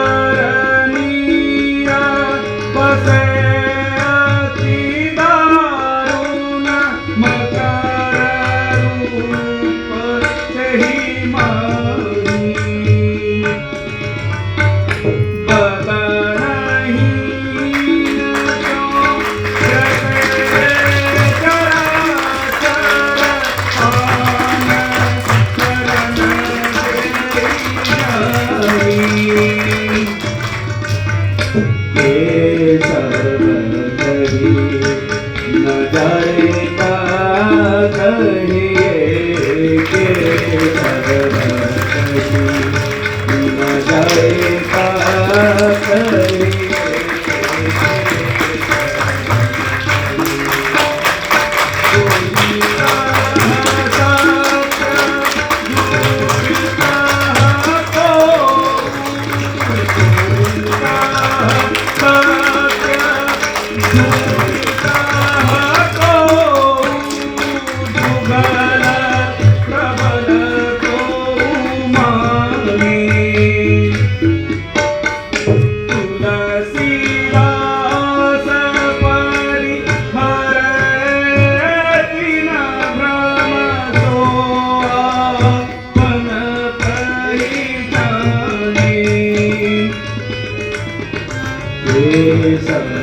के सब